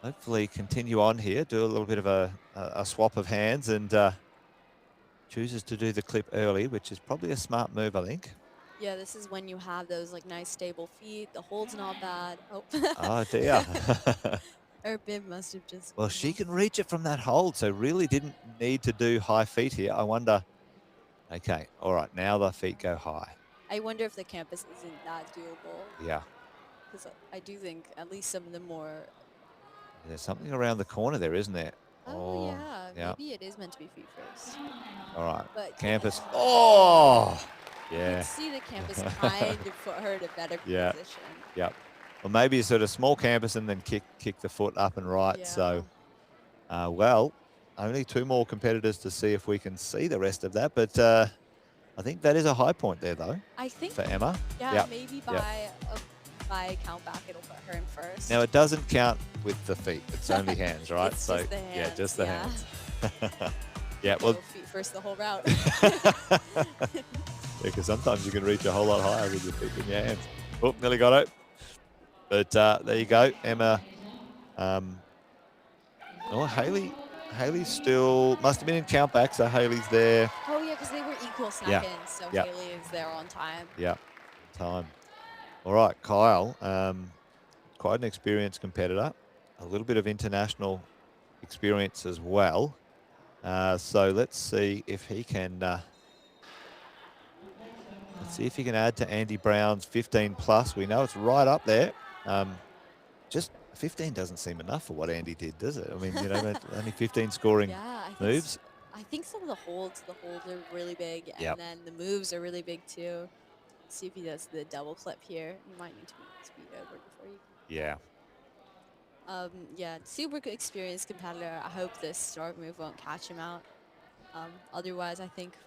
hopefully continue on here, do a little bit of a swap of hands, and chooses to do the clip early, which is probably a smart move, I think. Yeah, this is when you have those like nice stable feet. The hold's not bad. Oh, oh dear. Her bib must have just. Well, she can reach it from that hold, so really didn't need to do high feet here. I wonder. Okay, all right, now the feet go high. I wonder if the campus isn't that doable. Yeah. Because I do think at least some of the more. There's something around the corner there, isn't there? Oh, yeah. Yeah. Maybe it is meant to be feet first. All right. But Campus. yeah. Oh! You Yeah. can see the campus kind of put her in a better Yeah. position. Yep. Well, maybe a sort of small campus and then kick the foot up and right. Yeah. So, well, only 2 more competitors to see if we can see the rest of that. But I think that is a high point there, though. I think for Emma. Yeah, Yep. maybe Yep. by count back, it'll put her in first. Now, it doesn't count with the feet. It's only hands, right? It's So, just the hands, yeah, just the yeah. hands. Yeah, Go well, feet first the whole route. because sometimes you can reach a whole lot higher with your feet than your hands. Oh, nearly got it. But there you go, Emma. Haley's still must have been in count back, so Haley's there. Oh yeah, because they were equal seconds, so Haley is there on time. Yeah, time. All right, Kyle, quite an experienced competitor, a little bit of international experience as well. So let's see if he can. Let's see if he can add to Andy Brown's 15 plus. We know it's right up there. Just 15 doesn't seem enough for what Andy did, does it? I mean, you know, only 15 scoring moves. I think some of the holds are really big, and Yep. then the moves are really big too. Let's see if he does the double clip here. You might need to speed over before you. Yeah. Yeah, super good experienced competitor. I hope this start move won't catch him out. Otherwise, I think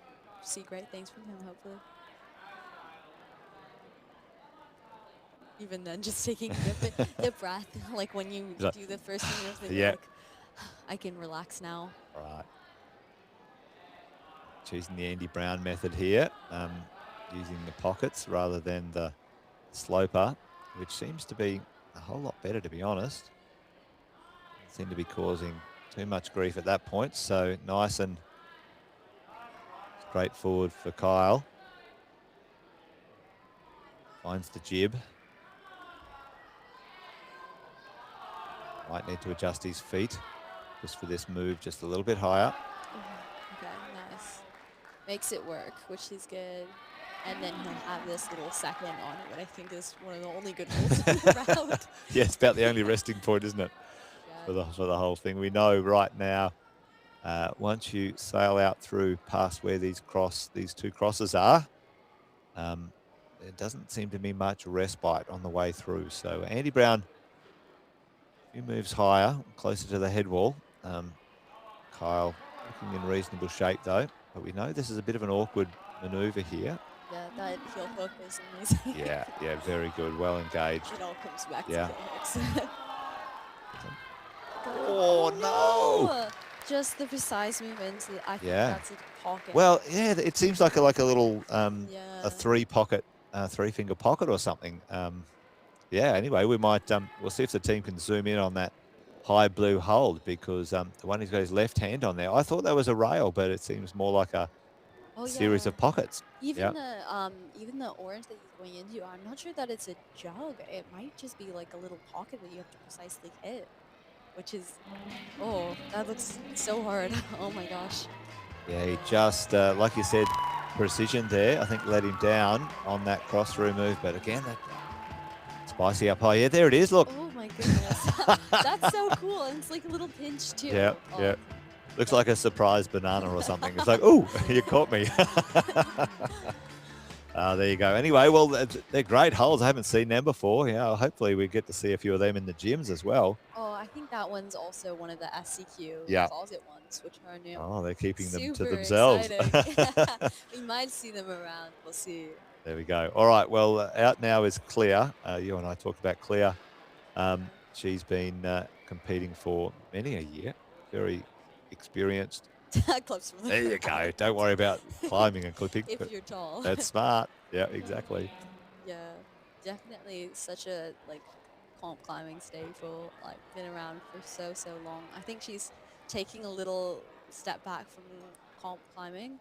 see great things from him, hopefully. Even then, just taking the breath, like when you do the first move, yeah. Like, I can relax now. Right. Choosing the Andy Brown method here, using the pockets rather than the sloper, which seems to be a whole lot better, to be honest. Doesn't seem to be causing too much grief at that point, so nice and straightforward for Kyle. Finds the jib. Might need to adjust his feet just for this move just a little bit higher. Okay, nice. Makes it work, which is good. And then he'll have this little second on it, what I think is one of the only good holds in the round. Yeah, it's about the only resting point, isn't it? Yeah. For the whole thing. We know right now, once you sail out through past where these two crosses are, there doesn't seem to be much respite on the way through. So Andy Brown, a few moves higher, closer to the head wall. Kyle looking in reasonable shape though, but we know this is a bit of an awkward maneuver here. Yeah, that heel hook is amazing. Yeah, very good, well engaged. It all comes back to heel hooks. Oh no! Just the precise move into I think that's a pocket. Well, yeah, it seems like a little a three finger pocket or something. Yeah, anyway, we might we'll see if the team can zoom in on that high blue hold, because the one who's got his left hand on there, I thought that was a rail, but it seems more like a series of pockets. Even the orange that he's going into, I'm not sure that it's a jug. It might just be like a little pocket that you have to precisely hit, which is, that looks so hard. Oh my gosh. Yeah, he just, like you said, precision there, I think let him down on that cross through move, but again, that spicy up high. Yeah, there it is, look. Oh my goodness. That's so cool. And it's like a little pinch too. Yeah. Looks like a surprise banana or something. It's like, oh, you caught me. There you go. Anyway, well, they're great holes. I haven't seen them before. Yeah, hopefully we get to see a few of them in the gyms as well. Oh, I think that one's also one of the SCQ closet ones, which are new. Oh, they're keeping them to Super themselves. We might see them around. We'll see. There we go. All right. Well, out now is Clea. You and I talked about Clea. She's been competing for many a year. Very experienced. Clips from there you go. Don't worry about climbing and clipping. If you're tall. That's smart. Yeah, exactly. Yeah, definitely such a comp climbing staple. Like been around for so long. I think she's taking a little step back from comp climbing,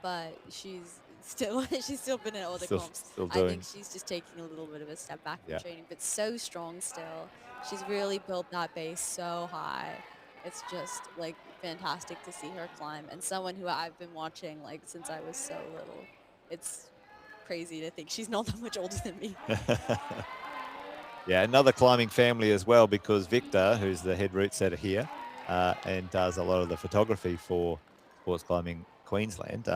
but she's Still, she's still been at all the Still, comps. still I doing. think she's just taking a little bit of a step back from Yeah. training, but so strong still. She's really built that base so high. It's just like fantastic to see her climb, and someone who I've been watching like since I was so little. It's crazy to think she's not that much older than me. Yeah, another climbing family as well, because Victor, who's the head route setter here, and does a lot of the photography for Sports Climbing Queensland,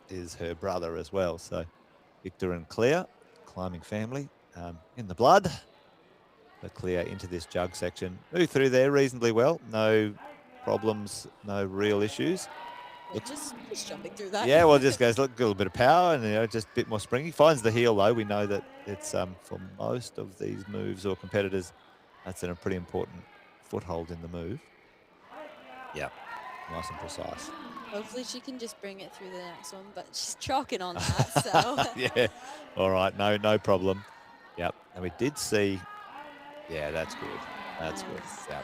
is her brother as well. So Victor and Claire, climbing family, in the blood. So Claire into this jug section. Move through there reasonably well. No problems, no real issues. Yeah, just jumping through that. Yeah, well, just goes, look, a little bit of power and, just a bit more springy. Finds the heel, though. We know that it's, for most of these moves or competitors, that's a pretty important foothold in the move. Yeah, nice and precise. Hopefully she can just bring it through the next one, but she's chalking on that, so. Yeah, all right, no problem. Yep, and we did see, yeah, that's good. That's good, yeah.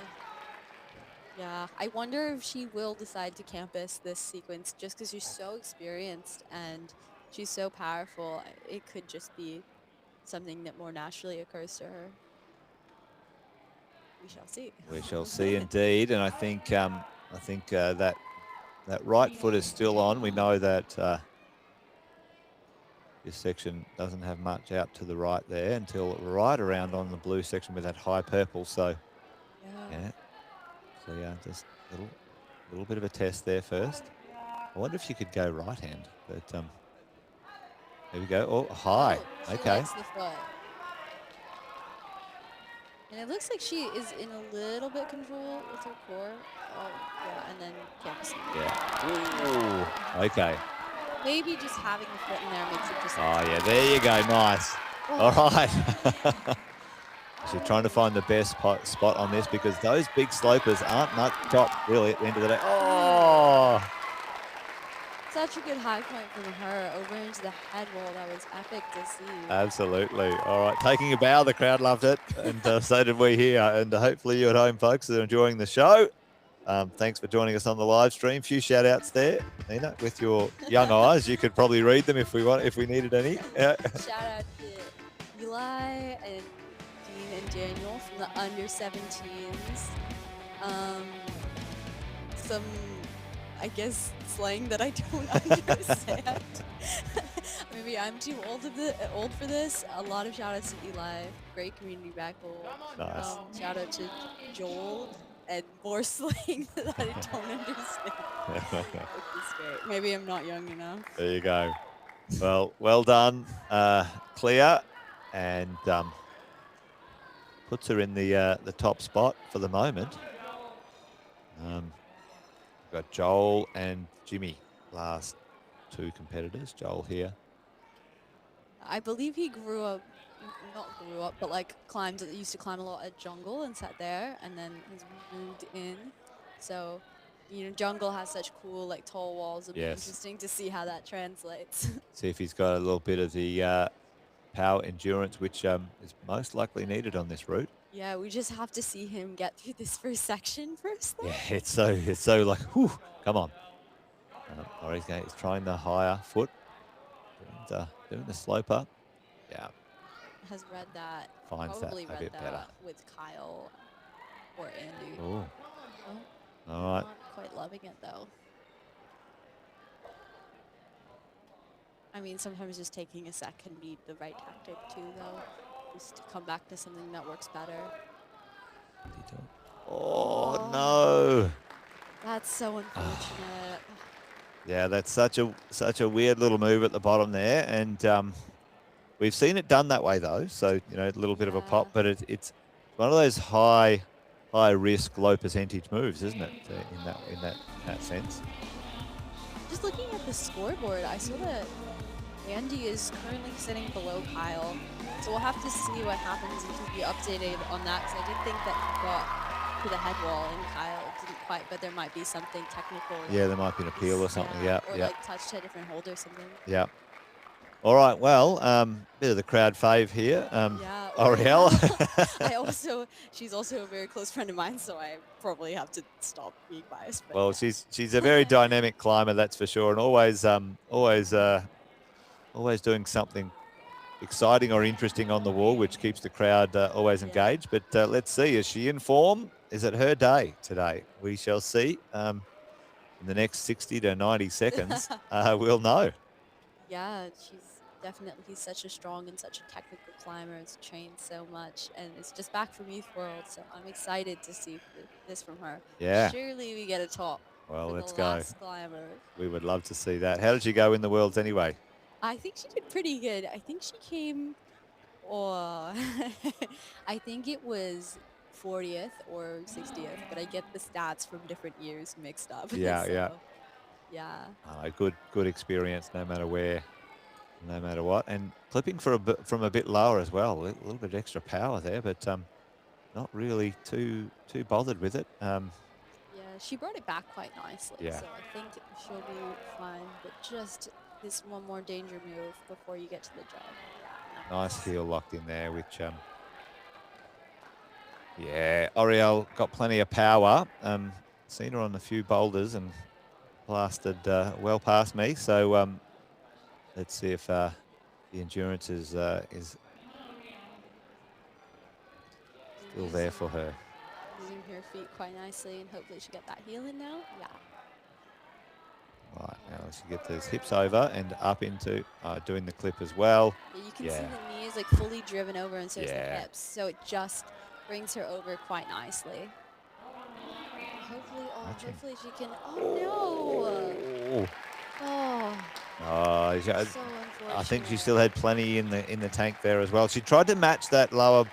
Yeah, I wonder if she will decide to campus this sequence just because she's so experienced and she's so powerful. It could just be something that more naturally occurs to her. We shall see. We shall see indeed, and I think that right foot is still on. We know that this section doesn't have much out to the right there until right around on the blue section with that high purple. So yeah. So yeah, just a little bit of a test there first. I wonder if you could go right hand, but there we go. Oh, high. She Okay. likes the foot. And it looks like she is in a little bit control with her core. Oh, yeah, and then campus. Yeah. Ooh. Okay. Maybe just having the foot in there makes it just. Oh yeah, there you go. Nice. Oh. All right. She's trying to find the best spot on this because those big slopers aren't much top really at the end of the day. Oh! Such a good high point from her over into the head wall. That was epic to see. Absolutely. All right, taking a bow. The crowd loved it, and so did we here. And hopefully you at home, folks, are enjoying the show. Thanks for joining us on the live stream. Few shout outs there, Nina, with your young eyes. You could probably read them if we needed any. Yeah. Shout out to Eli and Dean and Daniel from the under 17s. Some, I guess, slang that I don't understand. Maybe I'm too old for this. A lot of shout outs to Eli. Great community backbone. Nice. Shout out to Joel and more slang that I don't understand. Which is great. Maybe I'm not young enough. There you go. Well done, Clea, and puts her in the top spot for the moment. We've got Joel and Jimmy, last two competitors. Joel here. I believe he not grew up, but like used to climb a lot at Jungle and sat there, and then has moved in. So, Jungle has such cool like tall walls. It'd be interesting to see how that translates. See if he's got a little bit of the power endurance, which is most likely needed on this route. Yeah, we just have to see him get through this first section first. Though. Yeah, it's so like, whew, come on. Or he's trying the higher foot, doing the sloper. Yeah. Has read that. Finds probably that a read bit that better. with Kyle or Andy. Oh. Oh, All right. Not quite loving it though. I mean, sometimes just taking a sec can be the right tactic too, though. Just to come back to something that works better. Oh no! That's so unfortunate. Yeah, that's such a weird little move at the bottom there, and we've seen it done that way though. So a little bit of a pop, but it's one of those high risk, low percentage moves, isn't it? In that sense. Just looking at the scoreboard, I saw that Andy is currently sitting below Kyle, so we'll have to see what happens and to be updated on that. Because I did think that he got to the head wall and Kyle didn't quite, but there might be something technical. Yeah, there might be an appeal or something. Yeah, or like touched a different hold or something. Yeah. All right. Well, bit of the crowd fave here. Yeah. Ariel. She's also a very close friend of mine, so I probably have to stop being biased. But Well, she's a very dynamic climber, that's for sure, and always always doing something exciting or interesting on the wall, which keeps the crowd always engaged. But let's see, is she in form? Is it her day today? We shall see. In the next 60 to 90 seconds, we'll know. Yeah, he's such a strong and such a technical climber. Has trained so much, and it's just back from Youth World, so I'm excited to see this from her. Yeah. Surely we get a top. Well, for let's the go. last climber. We would love to see that. How did you go in the Worlds anyway? I think she did pretty good. I think she came, oh, I think it was 40th or 60th, but I get the stats from different years mixed up. Yeah, so, yeah. Yeah. Good experience, no matter where, no matter what. And clipping from a bit lower as well. A little bit extra power there, but not really too bothered with it. Yeah, she brought it back quite nicely. Yeah. So I think she'll be fine, but just this one more danger move before you get to the jump. Nice heel locked in there, which yeah, Oriel got plenty of power. Seen her on a few boulders and blasted well past me. So let's see if the endurance is still there for her. Using her feet quite nicely, and hopefully she'll get that heel in now. Yeah. Right, now she get those hips over and up into doing the clip as well. Yeah, you can see the knees like fully driven over, and so is the hips. So it just brings her over quite nicely. Hopefully she can. Oh no! Oh, so I think she still had plenty in the tank there as well. She tried to match that lower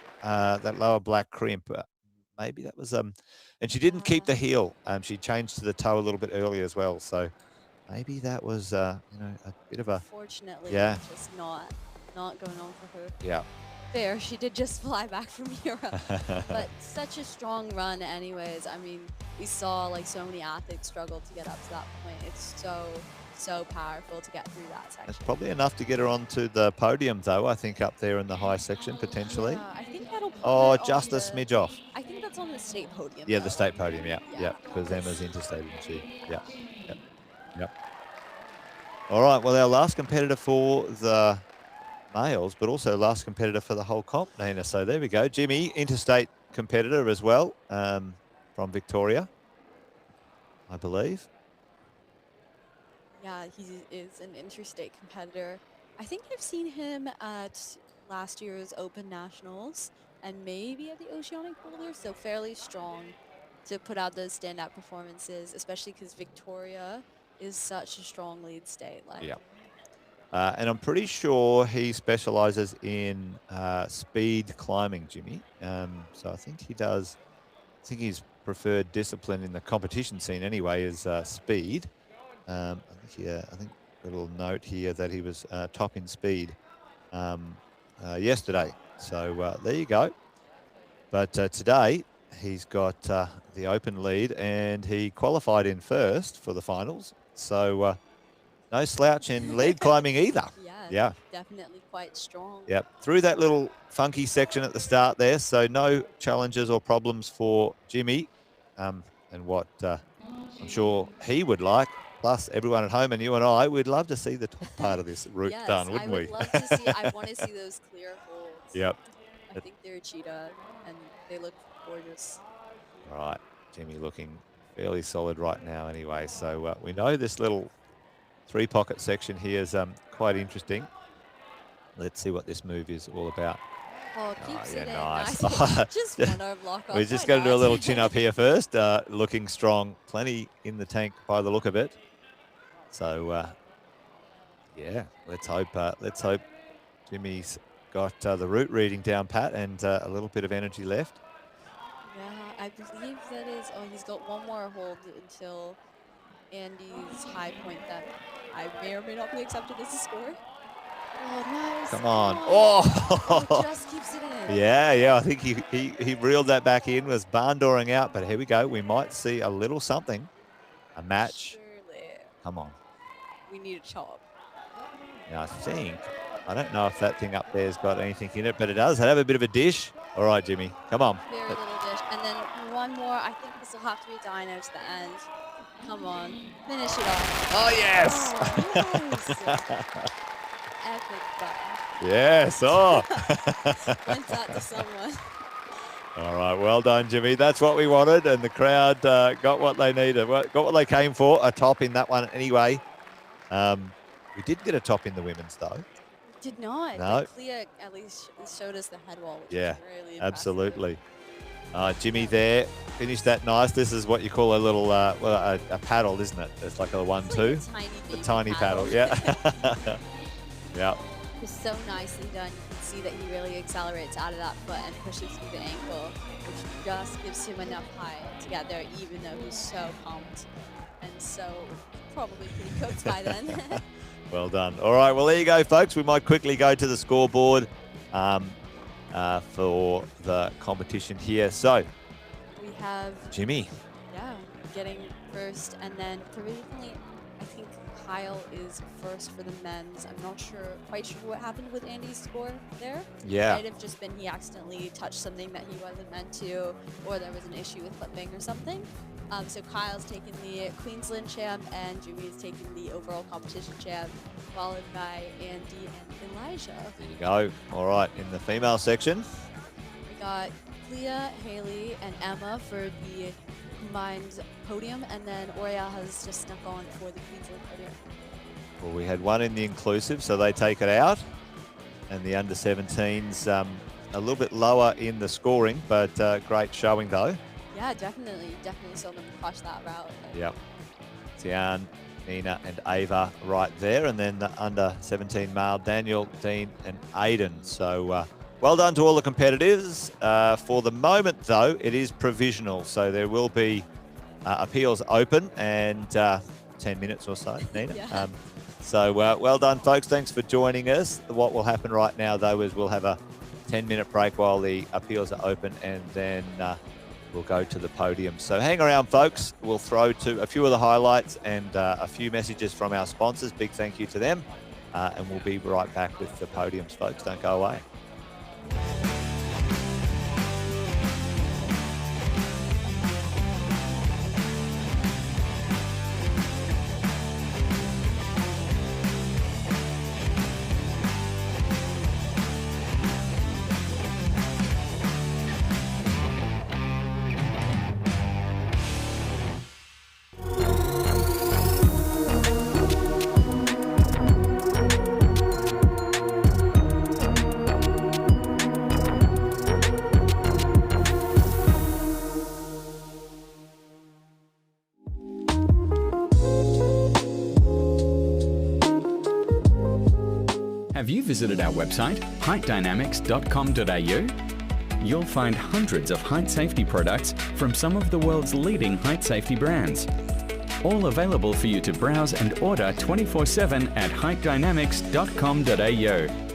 black crimp. Maybe that was and she didn't keep the heel. She changed to the toe a little bit early as well. So maybe that was a bit of a. Unfortunately, just not going on for her. Yeah. Fair. She did just fly back from Europe, but such a strong run anyways. I mean, we saw like so many athletes struggle to get up to that point. It's so powerful to get through that section. It's probably enough to get her onto the podium though, I think, up there in the high section potentially. Yeah, I think that'll put just a smidge off. I think that's on the state podium. Yeah, though. the state podium, yeah, because Emma's interstate, isn't she? Yep. All right, well, our last competitor for the males, but also last competitor for the whole comp, Nina. So there we go. Jimmy, interstate competitor as well, from Victoria, I believe. Yeah, he is an interstate competitor. I think I've seen him at last year's Open Nationals and maybe at the Oceanic Boulder, so fairly strong to put out those standout performances, especially because Victoria is such a strong lead state. And I'm pretty sure he specializes in speed climbing, Jimmy. So I think he does. I think his preferred discipline in the competition scene anyway is speed. I think a little note here that he was top in speed yesterday. So there you go. But today he's got the open lead, and he qualified in first for the finals. So no slouch in lead climbing either. Yeah, definitely quite strong. Yep, through that little funky section at the start there. So no challenges or problems for Jimmy, and what I'm sure he would like. Plus, everyone at home and you and I, we'd love to see the top part of this route done, wouldn't we? I would love to see. I want to see those clear holds. Yep. I think they're a cheetah, and they look gorgeous. All right, Jimmy looking fairly solid right now anyway. So we know this little three-pocket section here is quite interesting. Let's see what this move is all about. Oh, keeps it in. Nice. Just one arm lock off. We're just going to do a little chin up here first. Looking strong. Plenty in the tank by the look of it. So, yeah, let's hope Jimmy's got the route reading down pat and a little bit of energy left. Yeah, I believe that is. Oh, he's got one more hold until Andy's high point that I may or may not be accepted as a score. Oh, nice. Come on. Oh, just keeps it in. Yeah. I think he reeled that back in, was barn dooring out, but here we go. We might see a little something. A match. Surely. Come on. We need a chop. Now, I don't know if that thing up there's got anything in it, but it does have a bit of a dish. All right, Jimmy, come on. Very little dish. And then one more. I think this will have to be dyno to the end. Come on. Finish it off. Oh, yes. Oh, nice. click button. Yes. Oh. Lent that to someone. All right. Well done, Jimmy. That's what we wanted, and the crowd got what they needed. Got what they came for. A top in that one anyway. We did get a top in the women's though. Did not. No. But Clea at least showed us the head wall, which Yeah. was really impressive. Absolutely. Jimmy there finished that nice. This is what you call a little a paddle, isn't it? It's like a 1-2. It's like a A tiny paddle. Yeah. Yeah. It's so nicely done. You can see that he really accelerates out of that foot and pushes through the ankle, which just gives him enough height to get there, even though he's so pumped and so probably pretty cooked by then. Well done. All right. Well, there you go, folks. We might quickly go to the scoreboard for the competition here. So, We have, Jimmy. yeah, getting first, and then provisionally, I think Kyle is first for the men's. I'm not quite sure what happened with Andy's score there. Yeah. It might have just been he accidentally touched something that he wasn't meant to, or there was an issue with flipping or something. So Kyle's taken the Queensland champ, and Jimmy's taken the overall competition champ, followed by Andy and Elijah. There you go. All right. In the female section. We got Clea, Haley, and Emma for the combined podium, and then Oriel has just snuck on for the Queensland podium. Well, we had one in the inclusive, so they take it out. And the under 17s a little bit lower in the scoring, but great showing though. Yeah, definitely saw them crush that route. Yep. Tian, Nina, and Ava right there. And then the under 17 male, Daniel, Dean, and Aiden. So well done to all the competitors. For the moment, though, it is provisional. So there will be appeals open and 10 minutes or so, Nina. Yeah. So well done, folks. Thanks for joining us. What will happen right now, though, is we'll have a 10-minute break while the appeals are open, and then we'll go to the podium. So hang around, folks. We'll throw to a few of the highlights and a few messages from our sponsors. Big thank you to them. And we'll be right back with the podiums, folks. Don't go away. Have you visited our website, heightdynamics.com.au? You'll find hundreds of height safety products from some of the world's leading height safety brands. All available for you to browse and order 24/7 at heightdynamics.com.au.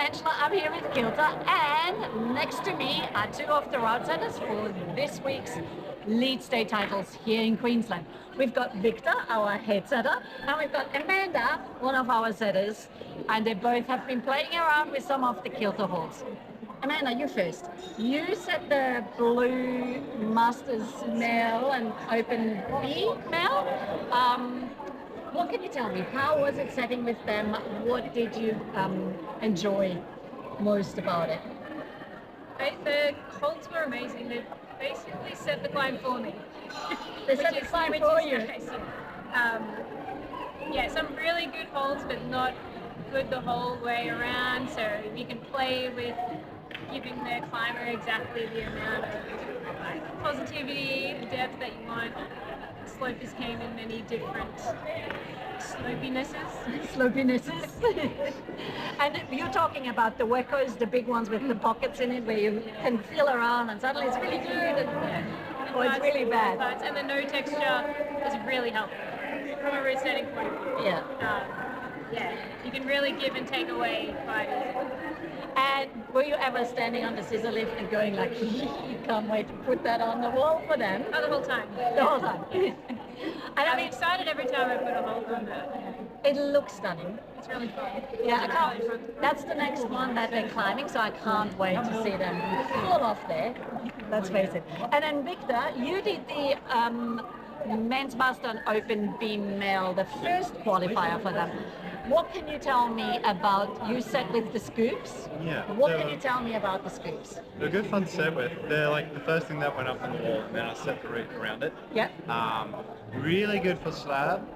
Angela, I'm here with Kilda, and next to me are two of the route setters for this week's lead state titles here in Queensland. We've got Victor, our head setter, and we've got Amanda, one of our setters, and they both have been playing around with some of the kilter holes. Amanda, you first. You set the blue Masters male and open B male. What can you tell me? How was it setting with them? What did you enjoy most about it? The holds were amazing. They basically set the climb for me. They set the climb for you. Nice. Yeah, some really good holds, but not good the whole way around. So you can play with giving the climber exactly the amount of positivity, the depth that you want. Slopers came in many different slopinesses. And you're talking about the Wekos, the big ones with the pockets in it, where you can feel around and suddenly it's really good, or it's really bad. And the no texture is really helpful from a route setting point of view. Yeah. You can really give and take away quite easily. And were you ever standing on the scissor lift and going like, you can't wait to put that on the wall for them? Oh, the whole time. The whole time. And I'm excited every time I put a hold on that. It looks stunning. It's really fun. Yeah, I can't. That's the next one that they're climbing, so I can't wait to see them full off there. Let's face it. And then Victor, you did the men's master and open beam male, the first qualifier for them. What can you tell me about, you set with the scoops? Yeah. What can you tell me about the scoops? They're a good fun to set with. They're like the first thing that went up on the wall, and then I set the route around it. Yeah. Really good for slab.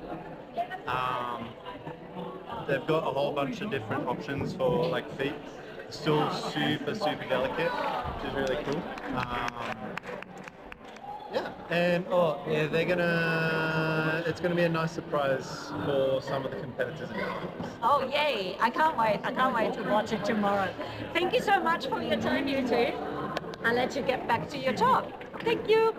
They've got a whole bunch of different options for like feet. Still super delicate, which is really cool. Yeah, and it's gonna be a nice surprise for some of the competitors in the Oh yay! I can't wait to watch it tomorrow. Thank you so much for your time, you two. I'll let you get back to your talk. Thank you.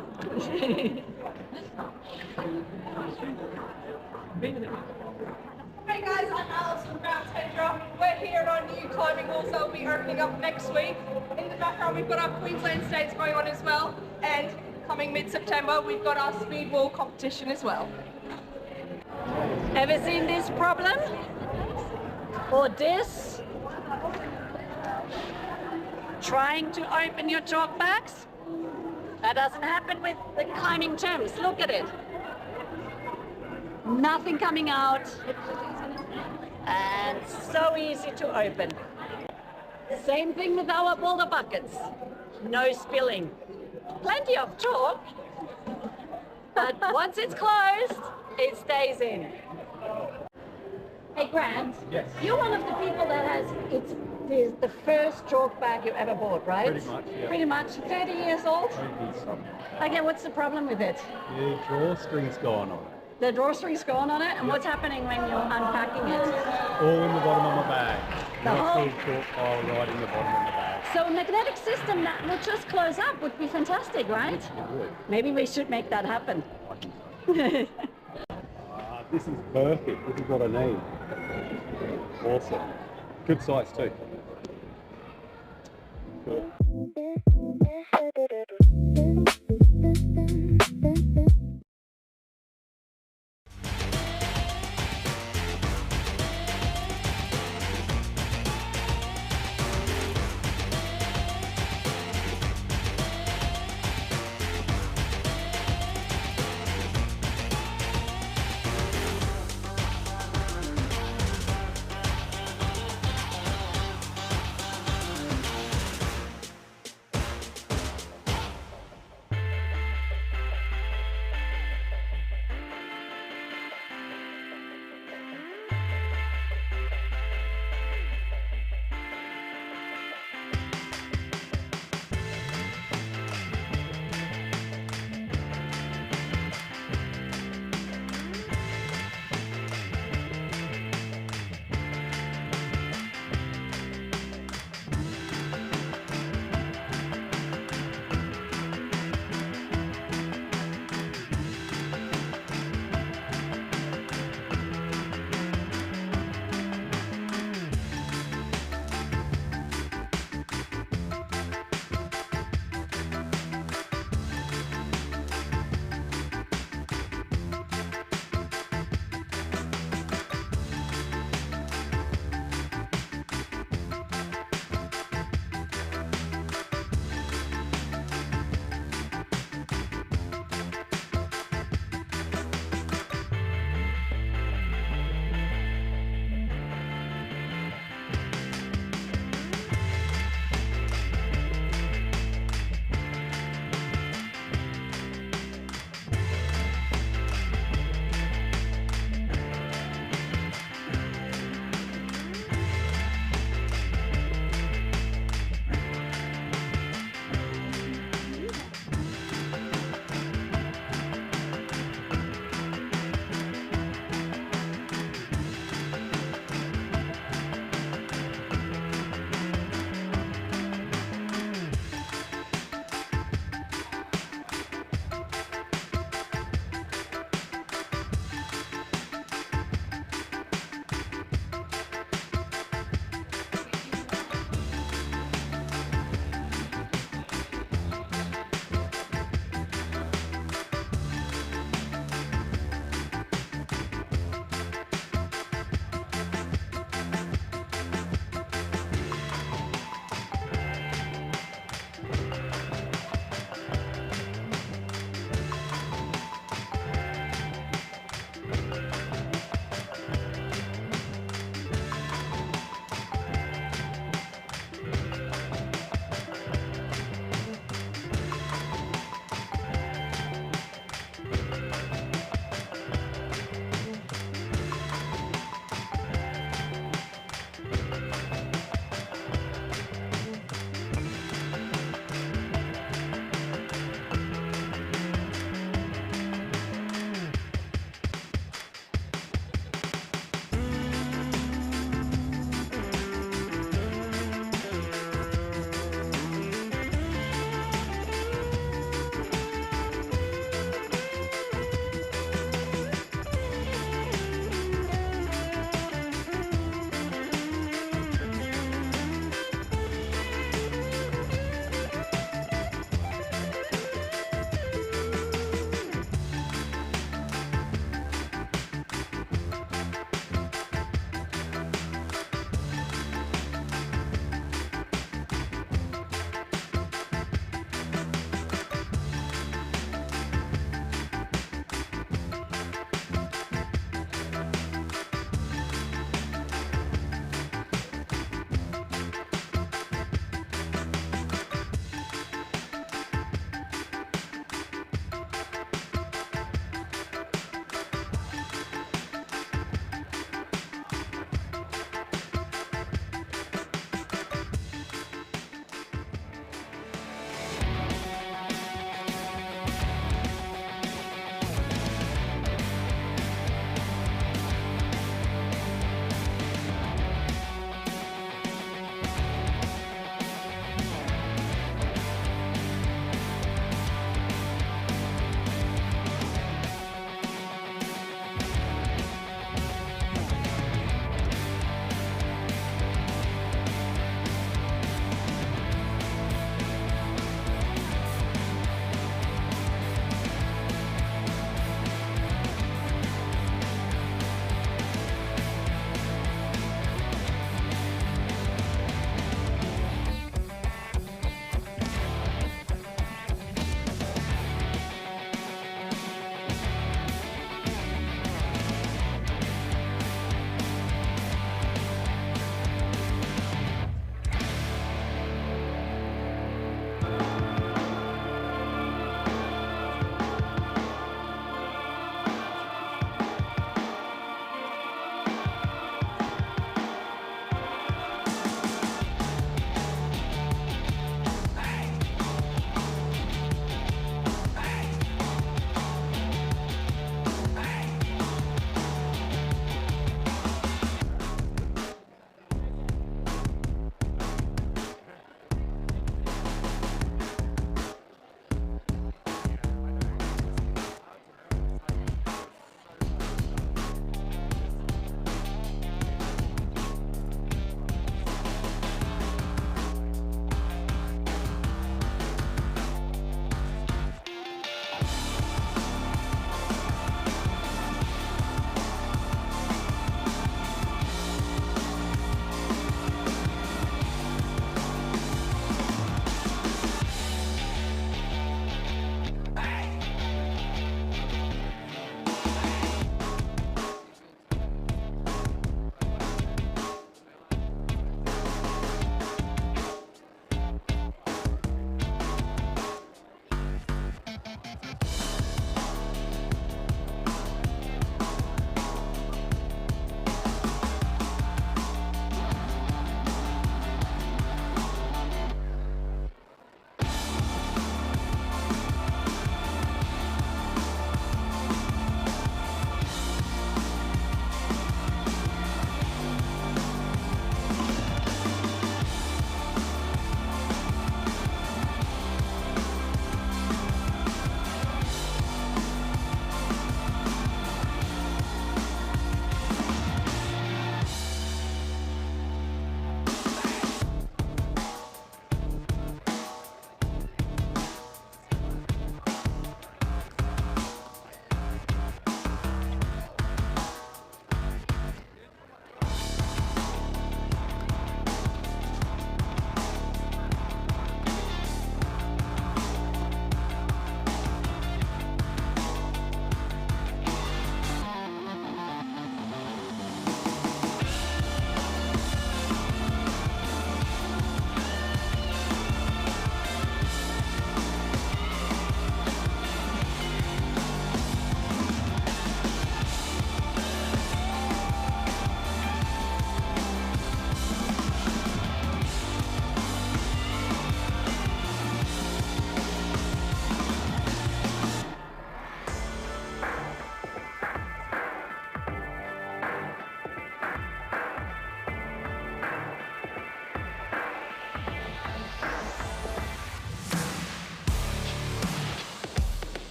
Hey guys, I'm Alice from Hendra. We're here at our new climbing halls that will be opening up next week. In the background we've got our Queensland States going on as well, and coming mid-September we've got our speed wall competition as well. Ever seen this problem? Or this? Trying to open your chalk bags? That doesn't happen with the climbing terms. Look at it. Nothing coming out. And so easy to open. Same thing with our boulder buckets. No spilling. Plenty of chalk, but once it's closed, it stays in. Hey Grant, Yes. You're one of the people that has the first chalk bag you ever bought, right? Pretty much, yeah. Pretty much. 30 years old? Okay, what's the problem with it? The drawstring's gone on. The drawstring's gone on it, and what's happening when you're unpacking it? All in the bottom of my bag. The whole- chalk pile right in the bottom of the bag. So a magnetic system that would just close up would be fantastic, right? It would. Maybe we should make that happen. This is perfect. This is what I need. Awesome. Good size too. Cool.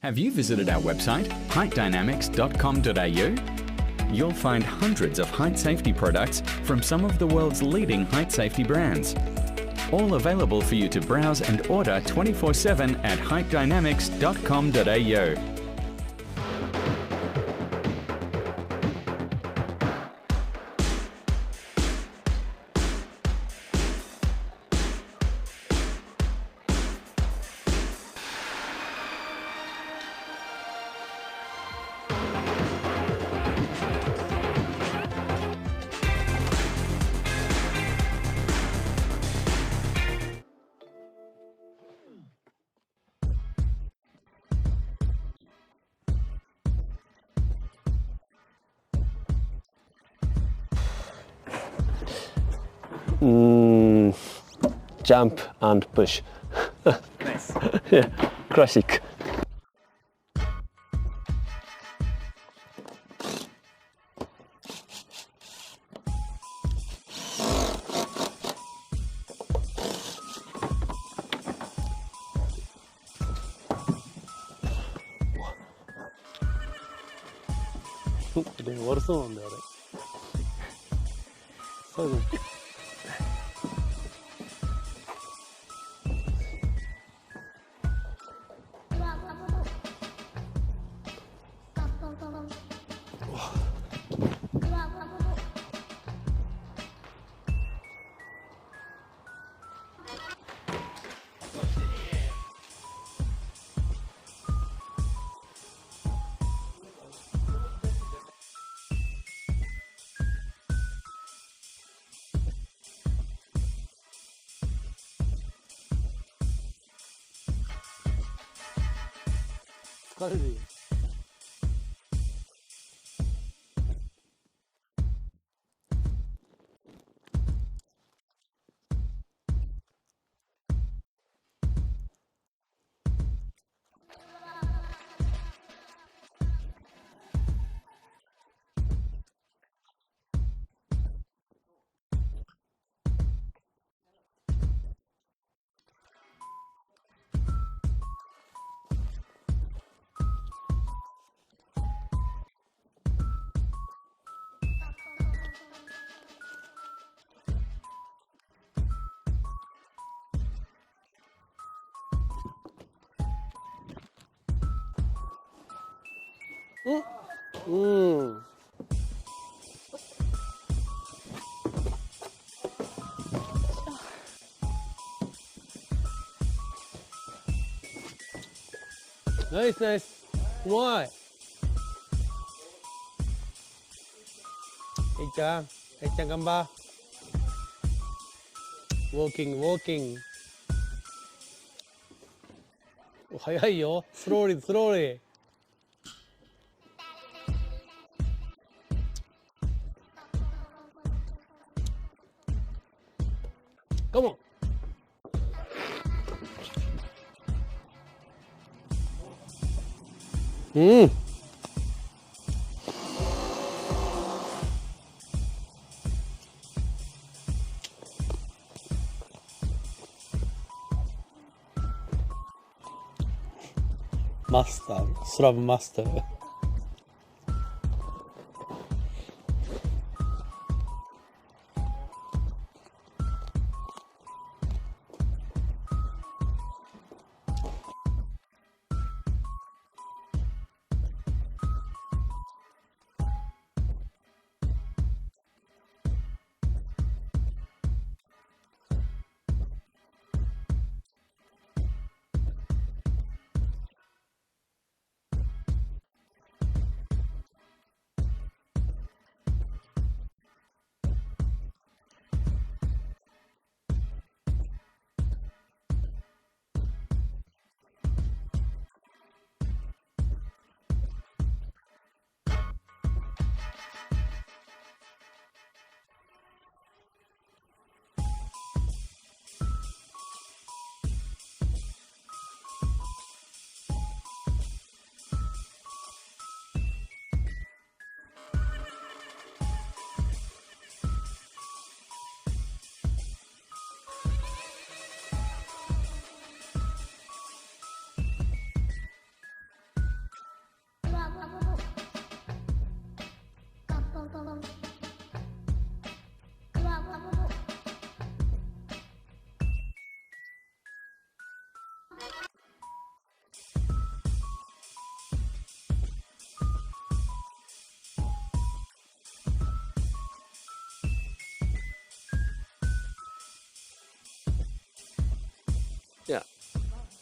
Have you visited our website, heightdynamics.com.au? You'll find hundreds of height safety products from some of the world's leading height safety brands. All available for you to browse and order 24/7 at heightdynamics.com.au. Jump and push. Nice. Yeah, classic.でも悪そうなんだよあれ。最後。疲れるよ。ナイスナイス。うまい。ちゃん頑張。ウォーキングウォーキング。早いよ。スローリースローリー。Come on. Master, Slav Master.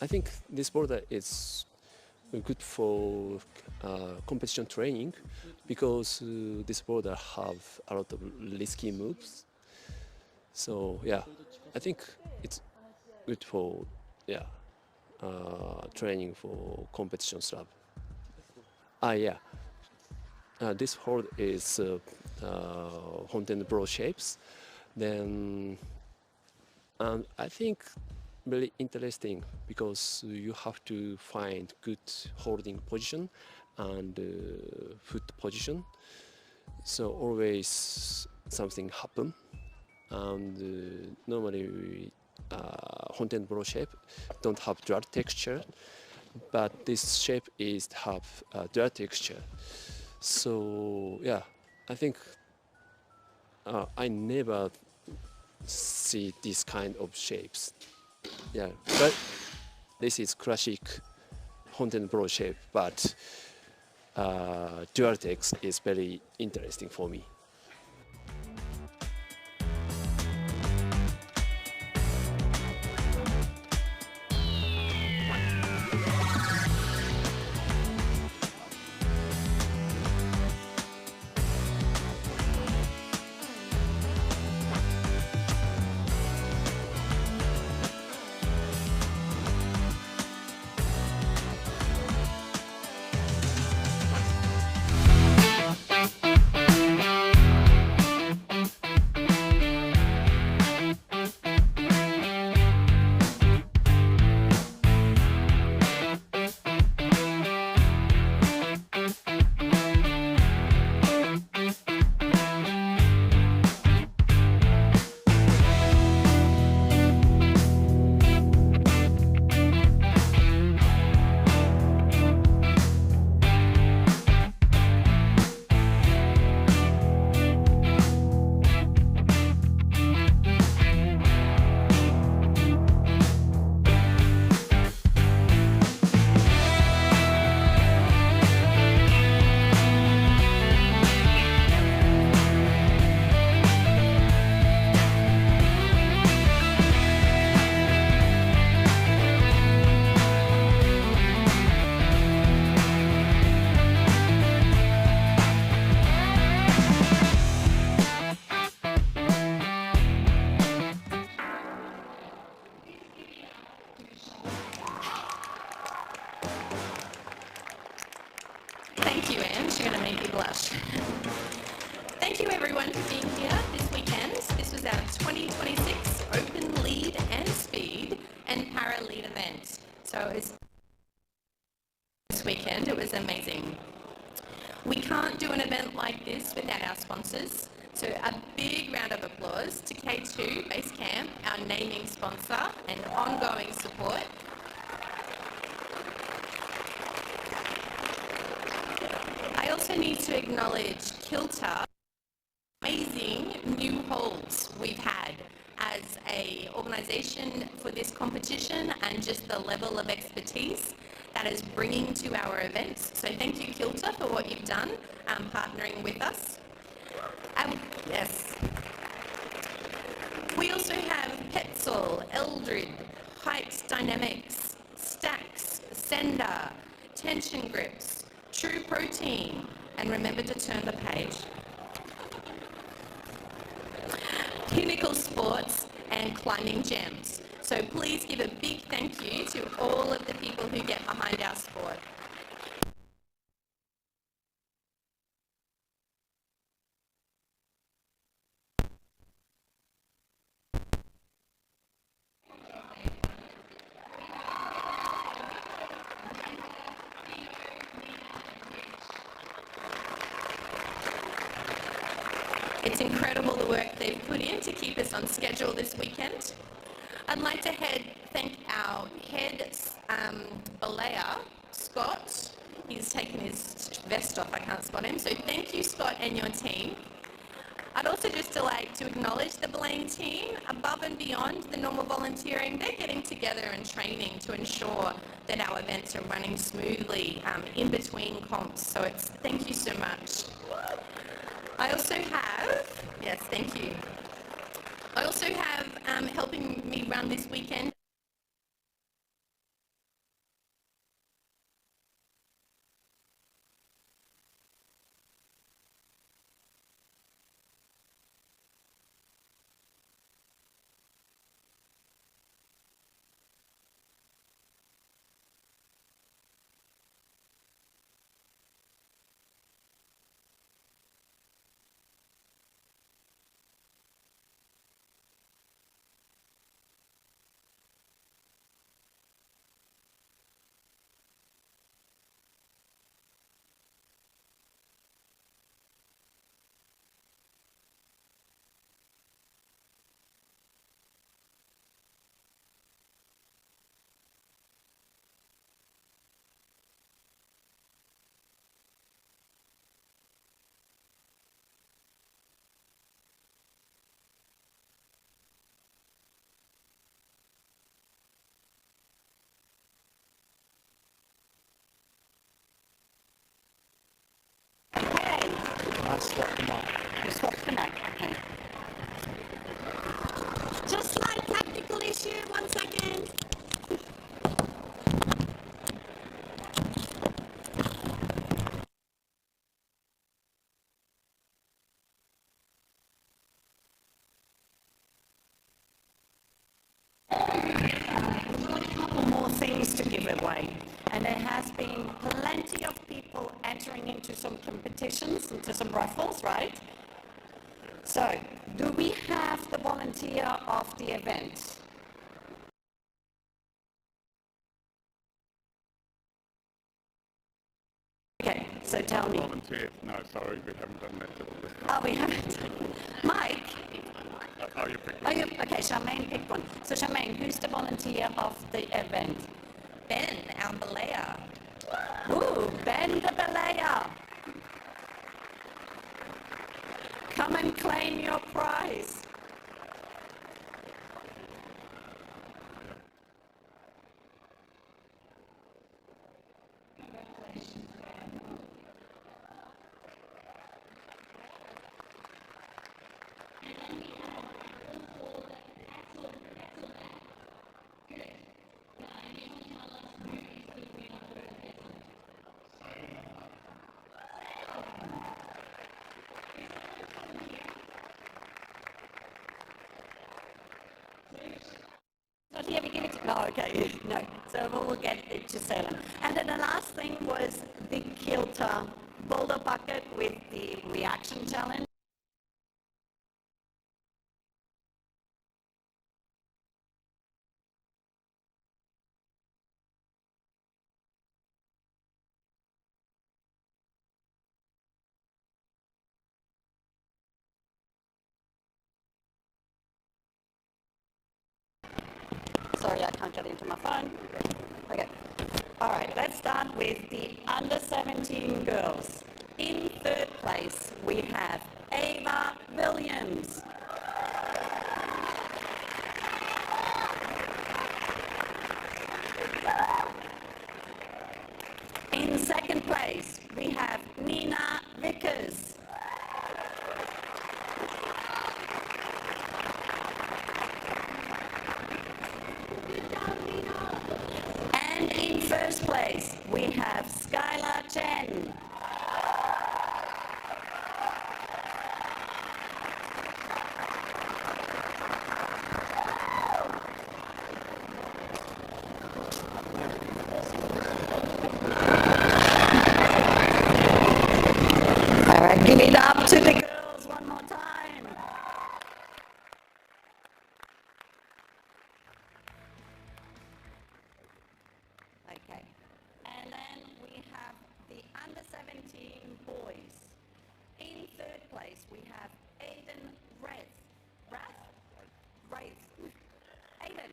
I think this border is good for competition training because this border have a lot of risky moves. So yeah, I think it's good for training for competition slab. Yeah. This hold is Honten Bro shapes. Then I think very interesting because you have to find good holding position and foot position. So always something happen. And normally Honten Bro shape don't have dual texture, but this shape is have dual texture. So yeah, I think I never see this kind of shapes. Yeah, but this is classic Honten Bro shape, but dual text is very interesting for me. Thank you, Anne. You're going to make me blush. Thank you, everyone, for being here this weekend. This was our 2026 Open Lead and Speed and Para Lead event. So it was this weekend. It was amazing. We can't do an event like this without our sponsors. So a big round of applause to K2 Base Camp, our naming sponsor and ongoing support. I also need to acknowledge Kilter, amazing new holds we've had as a organisation for this competition and just the level of expertise that is bringing to our events. So thank you, Kilter, for what you've done, partnering with us. Yes. We also have Petzl, Eldred, Height Dynamics, Stacks, Sender, Tension Grips, True Protein, and remember to turn the page. Pinnacle Sports and Climbing Gems. So please give a big thank you to all of the people who get behind our sport. It's incredible the work they've put in to keep us on schedule this weekend. I'd like to thank our head belayer, Scott. He's taken his vest off, I can't spot him. So thank you, Scott, and your team. I'd also just like to acknowledge the belaying team. Above and beyond the normal volunteering, they're getting together and training to ensure that our events are running smoothly in between comps. So thank you so much. I also have, yes, thank you. I also have helping me run this weekend swap the mic. You swap the mic, okay. Just slight technical issue, 1 second. More things to give away, and there has been plenty of people entering into some competitions, into some raffles, right? So, do we have the volunteer of the event? Okay, so tell me. Volunteer. No, sorry, we haven't done that this time. Oh, we haven't. Mike? Oh, you picked Oh, okay, Charmaine picked one. So Charmaine, who's the volunteer of the event? Ben, our Balea. Ooh, Ben the Balea. Come and claim your prize. Not here, we give it to, no, okay, no. So we'll get it to Salem. And then the last thing was the kilter boulder bucket with the reaction challenge. Sorry, I can't get into my phone. Okay. All right, let's start with the under 17 girls. In third place, we have Ava Williams. In second place, we have Nina Vickers. And in first place, we have Skylar Chen. All right, give it up to the girls one more time. Okay, and then we have the under 17 boys. In third place, we have Aiden Wraith. Wraith? Aiden.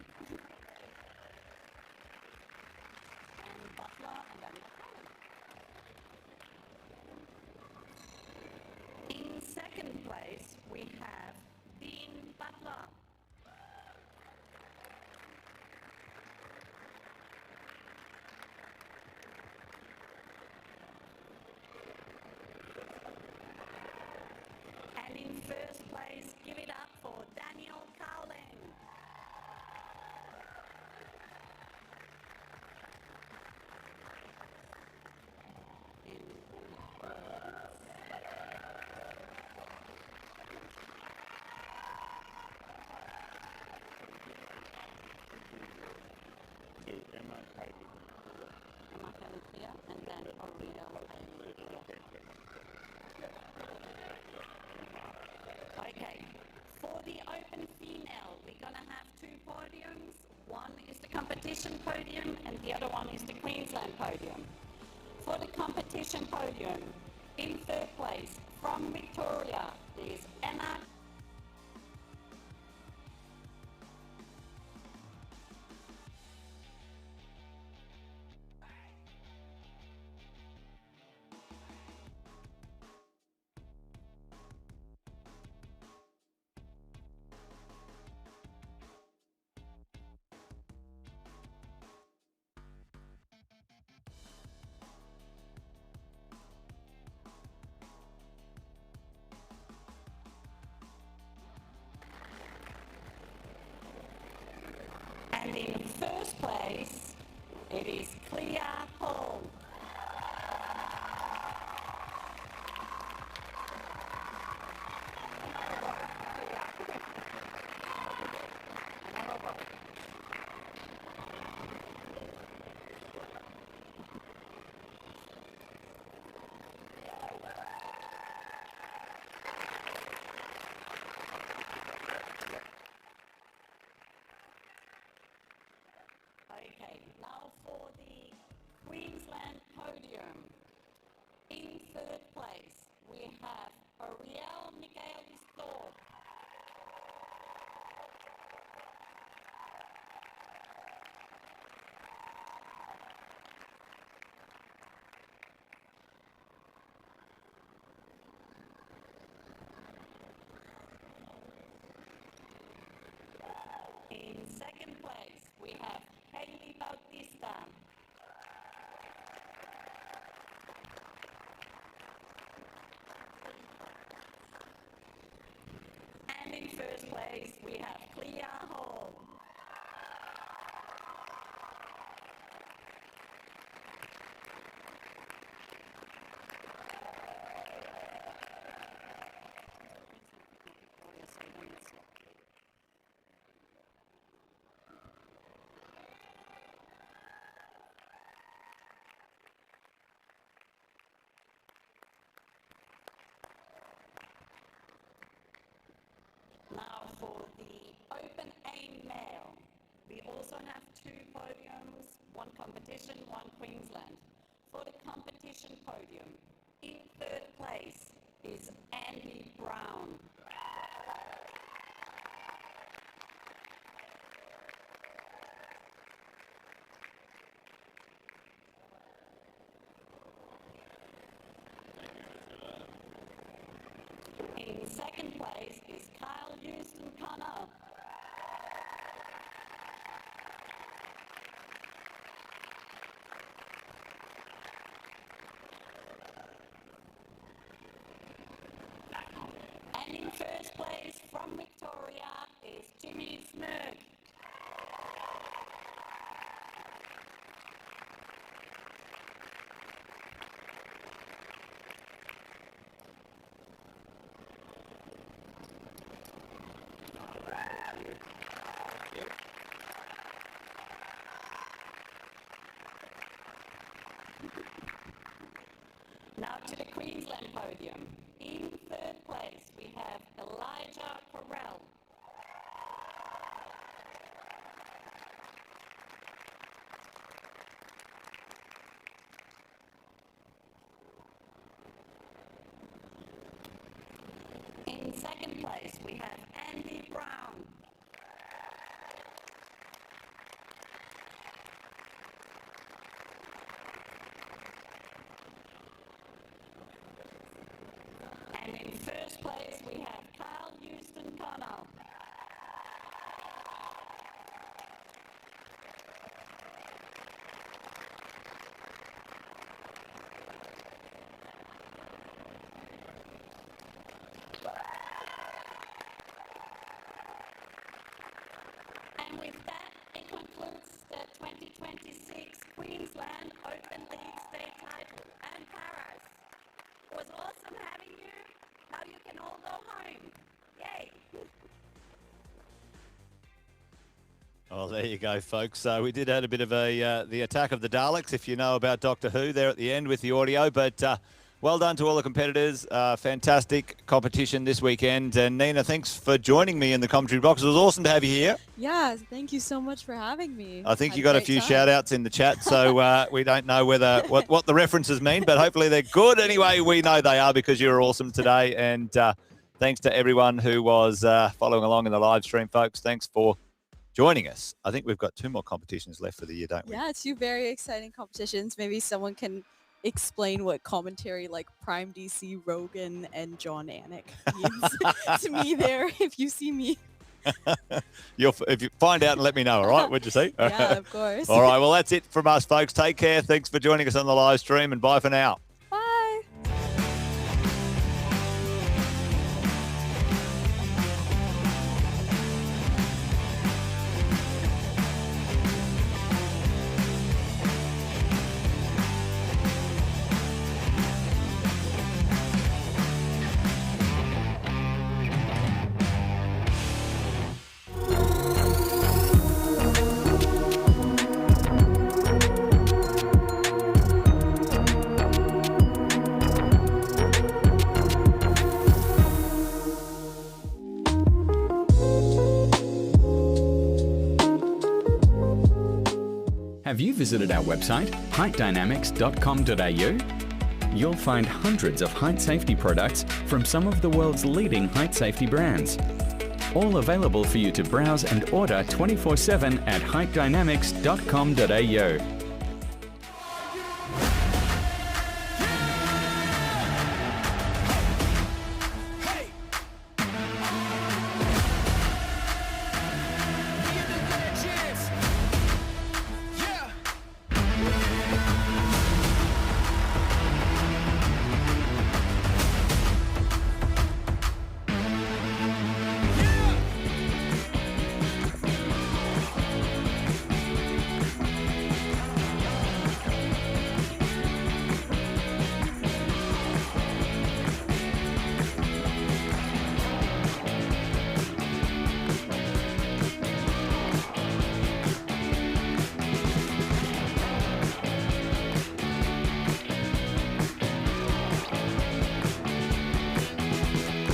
And Butler and then in second place, we have Dean Butler. And in first place, give it up for Daniel Cowling. And then okay, for the open female, we're going to have two podiums. One is the competition podium and the other one is the Queensland podium. For the competition podium, in third place, from Victoria, is Emma. first place, it is Clea Hall. Okay, now for the Queensland podium. In third place, we have Ariel Michaelis-Thorpe. In second place, we have Hayley Bautista. And in first place, we have Clea Hall. Now for the Open Aim male, we also have 2 podiums, 1 competition, 1 Queensland. For the competition podium, in third place is Andy Brown. In second place is Kyle Houston Connor. And in first place from Victoria is Jimmy Smirk. Now to the Queensland podium. In third place, we have Elijah Correll. In second place, we have Andy Brown. And in first place, we have Kyle Houston Connor. And with that, it concludes the 2026 Queensland Open League State title and Paris. It was awesome having you. Now you can all go home. Yay! Oh, there you go, folks. So we did have a bit of the attack of the Daleks, if you know about Doctor Who, there at the end with the audio. But well done to all the competitors. Fantastic competition this weekend. And Nina, thanks for joining me in the commentary box. It was awesome to have you here. Yeah, thank you so much for having me. I think Had you got a great few time. shout-outs in the chat, so we don't know whether what the references mean, but hopefully they're good. Anyway, we know they are because you're awesome today. And thanks to everyone who was following along in the live stream, folks. Thanks for joining us. I think we've got 2 more competitions left for the year, don't we? Yeah, 2 very exciting competitions. Maybe someone can explain what commentary like Prime DC, Rogan, and John Anik means to me there if you see me. If you find out and let me know, all right? What'd you say? Yeah, of course. All right, well, that's it from us, folks. Take care. Thanks for joining us on the live stream, and bye for now. Bye. visited our website, heightdynamics.com.au? You'll find hundreds of height safety products from some of the world's leading height safety brands. All available for you to browse and order 24/7 at heightdynamics.com.au.